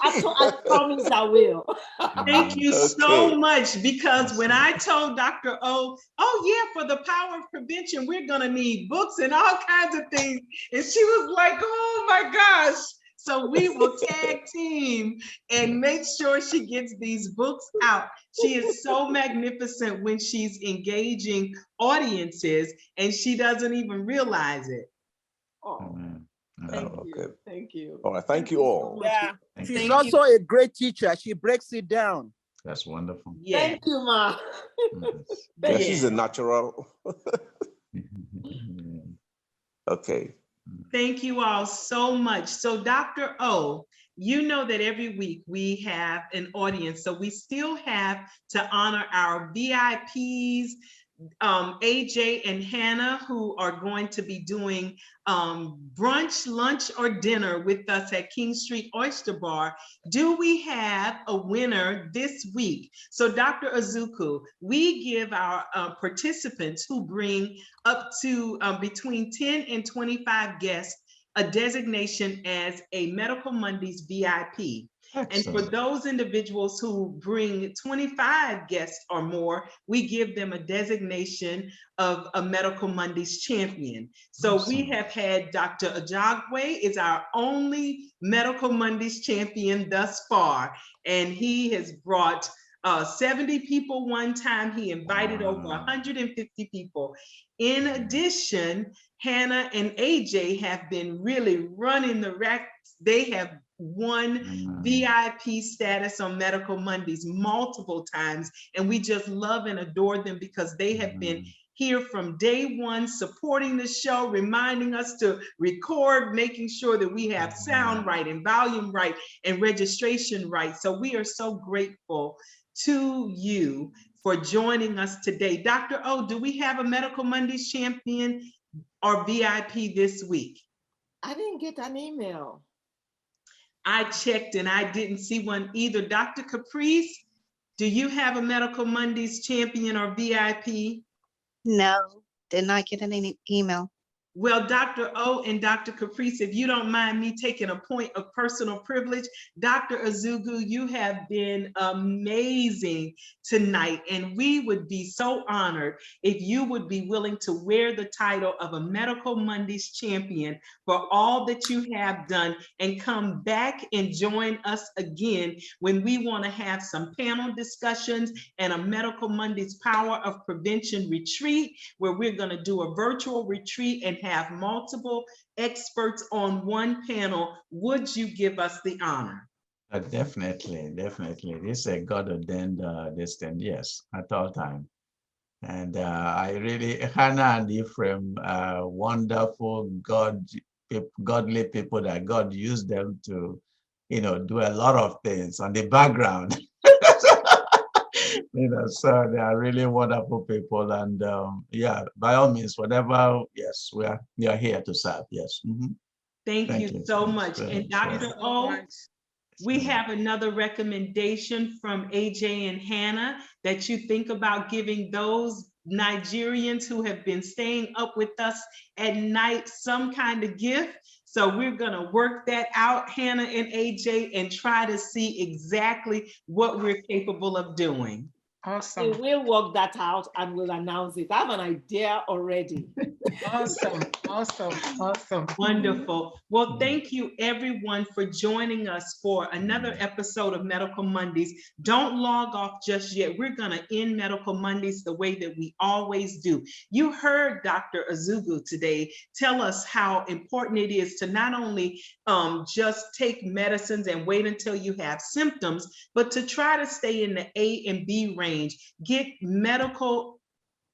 I promise I will. Thank you so much, because when I told Dr. O, yeah, for the power of prevention, we're going to need books and all kinds of things. And she was like, oh my gosh. So we will tag team and make sure she gets these books out. She is so magnificent when she's engaging audiences, and she doesn't even realize it. Oh, thank you. All right, thank you all. Yeah, she's also a great teacher. She breaks it down. That's wonderful. Yeah. Thank you, Ma. Yeah, she's a natural. Okay. Thank you all so much. So Dr. O, you know that every week we have an audience, so we still have to honor our VIPs, AJ and Hannah, who are going to be doing brunch, lunch, or dinner with us at King Street Oyster Bar. Do we have a winner this week? So Dr. Ezeugwu, we give our participants who bring up to between 10 and 25 guests a designation as a Medical Mondays VIP. Excellent. And for those individuals who bring 25 guests or more, we give them a designation of a Medical Mondays champion. So excellent. We have had Dr. Ezeugwu is our only Medical Mondays champion thus far, and he has brought 70 people one time. He invited over 150 people. In addition, Hannah and AJ have been really running the rack. They have won VIP status on Medical Mondays multiple times, and we just love and adore them because they have been here from day one, supporting the show, reminding us to record, making sure that we have sound right and volume right and registration right. So we are so grateful to you for joining us today. Dr. O, do we have a Medical Mondays champion or VIP this week? I didn't get an email. I checked and I didn't see one either. Dr. Caprice, do you have a Medical Mondays champion or VIP? No, did not get any email. Well, Dr. O and Dr. Caprice, if you don't mind me taking a point of personal privilege, Dr. Ezeugwu, you have been amazing tonight, and we would be so honored if you would be willing to wear the title of a Medical Mondays champion for all that you have done, and come back and join us again when we want to have some panel discussions and a Medical Mondays Power of Prevention retreat, where we're going to do a virtual retreat and have multiple experts on one panel. Would you give us the honor? Definitely. This is a God ordained destiny, yes, at all time. And I really, Hannah and Ephraim, wonderful, godly people that God used them to, do a lot of things on the background. So they are really wonderful people. And yeah, by all means, whatever, yes, we are here to serve. Yes. Thank you so much. Sure, And sure. Dr. O, we have another recommendation from AJ and Hannah that you think about giving those Nigerians who have been staying up with us at night some kind of gift. So we're gonna work that out, Hannah and AJ, and try to see exactly what we're capable of doing. Awesome. We'll work that out and we'll announce it. I have an idea already. Awesome. Awesome. Awesome. Wonderful. Well, thank you everyone for joining us for another episode of Medical Mondays. Don't log off just yet. We're going to end Medical Mondays the way that we always do. You heard Dr. Ezeugwu today tell us how important it is to not only just take medicines and wait until you have symptoms, but to try to stay in the A and B range, get medical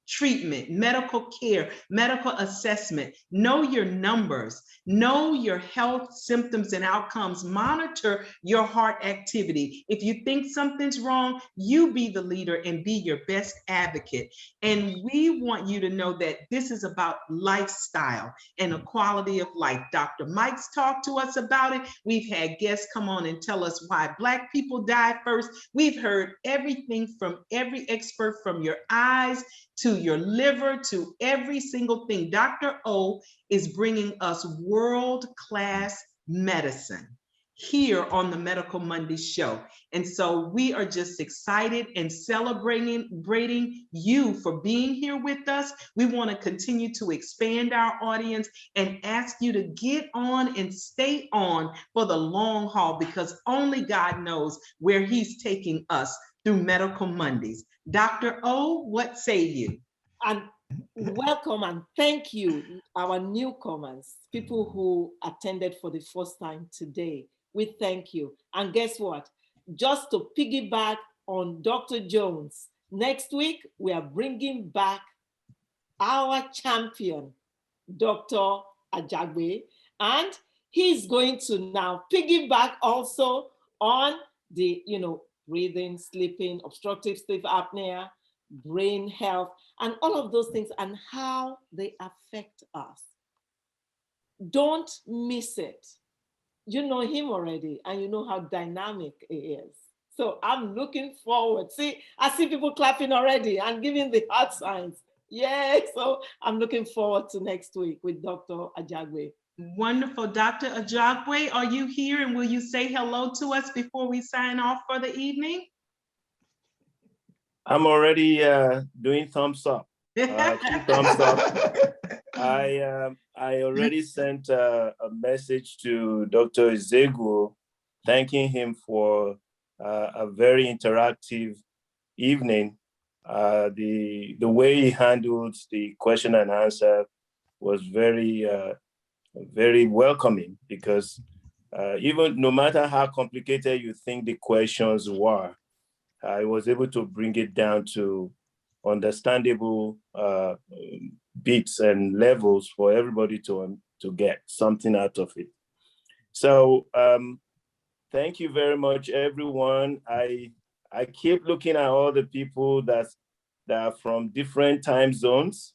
treatment, medical care, medical assessment, know your numbers, know your health symptoms and outcomes, monitor your heart activity. If you think something's wrong, you be the leader and be your best advocate. And we want you to know that this is about lifestyle and a quality of life. Dr. Mike's talked to us about it. We've had guests come on and tell us why Black people die first. We've heard everything from every expert, from your eyes to your liver, to every single thing. Dr. O is bringing us world-class medicine here on the Medical Mondays show. And so we are just excited and celebrating you for being here with us. We want to continue to expand our audience and ask you to get on and stay on for the long haul, because only God knows where he's taking us through Medical Mondays. Dr. O, what say you? And welcome and thank you, our newcomers, people who attended for the first time today. We thank you. And guess what? Just to piggyback on Dr. Jones, next week we are bringing back our champion, Dr. Ezeugwu, and he's going to now piggyback also on the, breathing, sleeping, obstructive sleep apnea, brain health, and all of those things and how they affect us. Don't miss it. You know him already and you know how dynamic he is. So I'm looking forward. See, I see people clapping already and giving the heart signs. Yay. So I'm looking forward to next week with Dr. Ezeugwu. Wonderful. Dr. Ezeugwu, are you here and will you say hello to us before we sign off for the evening? I'm already doing thumbs up. 2 thumbs up. I already sent a message to Dr. Ezeugwu, thanking him for a very interactive evening. The way he handled the question and answer was very welcoming, because even no matter how complicated you think the questions were, I was able to bring it down to understandable bits and levels for everybody to get something out of it. So thank you very much, everyone. I keep looking at all the people that are from different time zones.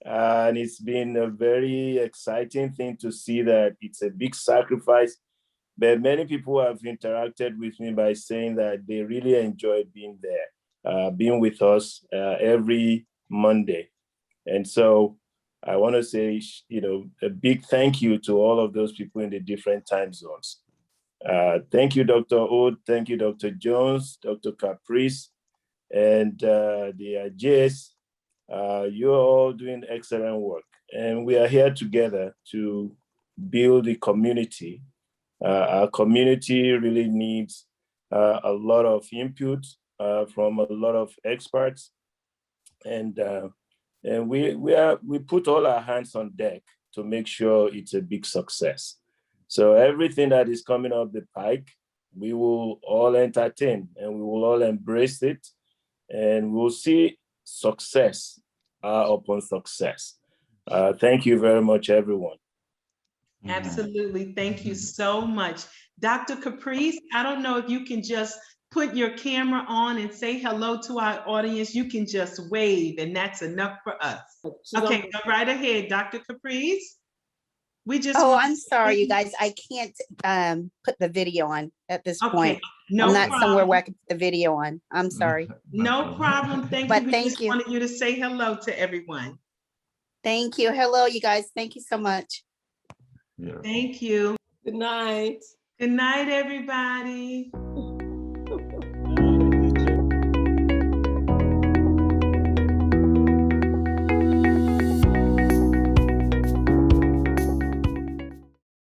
And it's been a very exciting thing to see that it's a big sacrifice. But many people have interacted with me by saying that they really enjoyed being there, being with us every Monday. And so I want to say, a big thank you to all of those people in the different time zones. Thank you, Dr. Ode. Thank you, Dr. Jones, Dr. Caprice, and the JS. You're all doing excellent work. And we are here together to build a community. Our community really needs a lot of input from a lot of experts, and we put all our hands on deck to make sure it's a big success. So everything that is coming up the pike, we will all entertain and we will all embrace it, and we'll see success upon success. Thank you very much, everyone. Absolutely. Thank you so much. Dr. Caprice, I don't know if you can just put your camera on and say hello to our audience. You can just wave, and that's enough for us. Okay, go right ahead, Dr. Caprice. We just I'm sorry, you guys. I can't put the video on at this point. No I'm not problem. somewhere where I can put the video on. I'm sorry. No problem. Thank But you. We thank just you. wanted you to say hello to everyone. Thank you. Hello, you guys. Thank you so much. Thank you. Good night. Good night, everybody.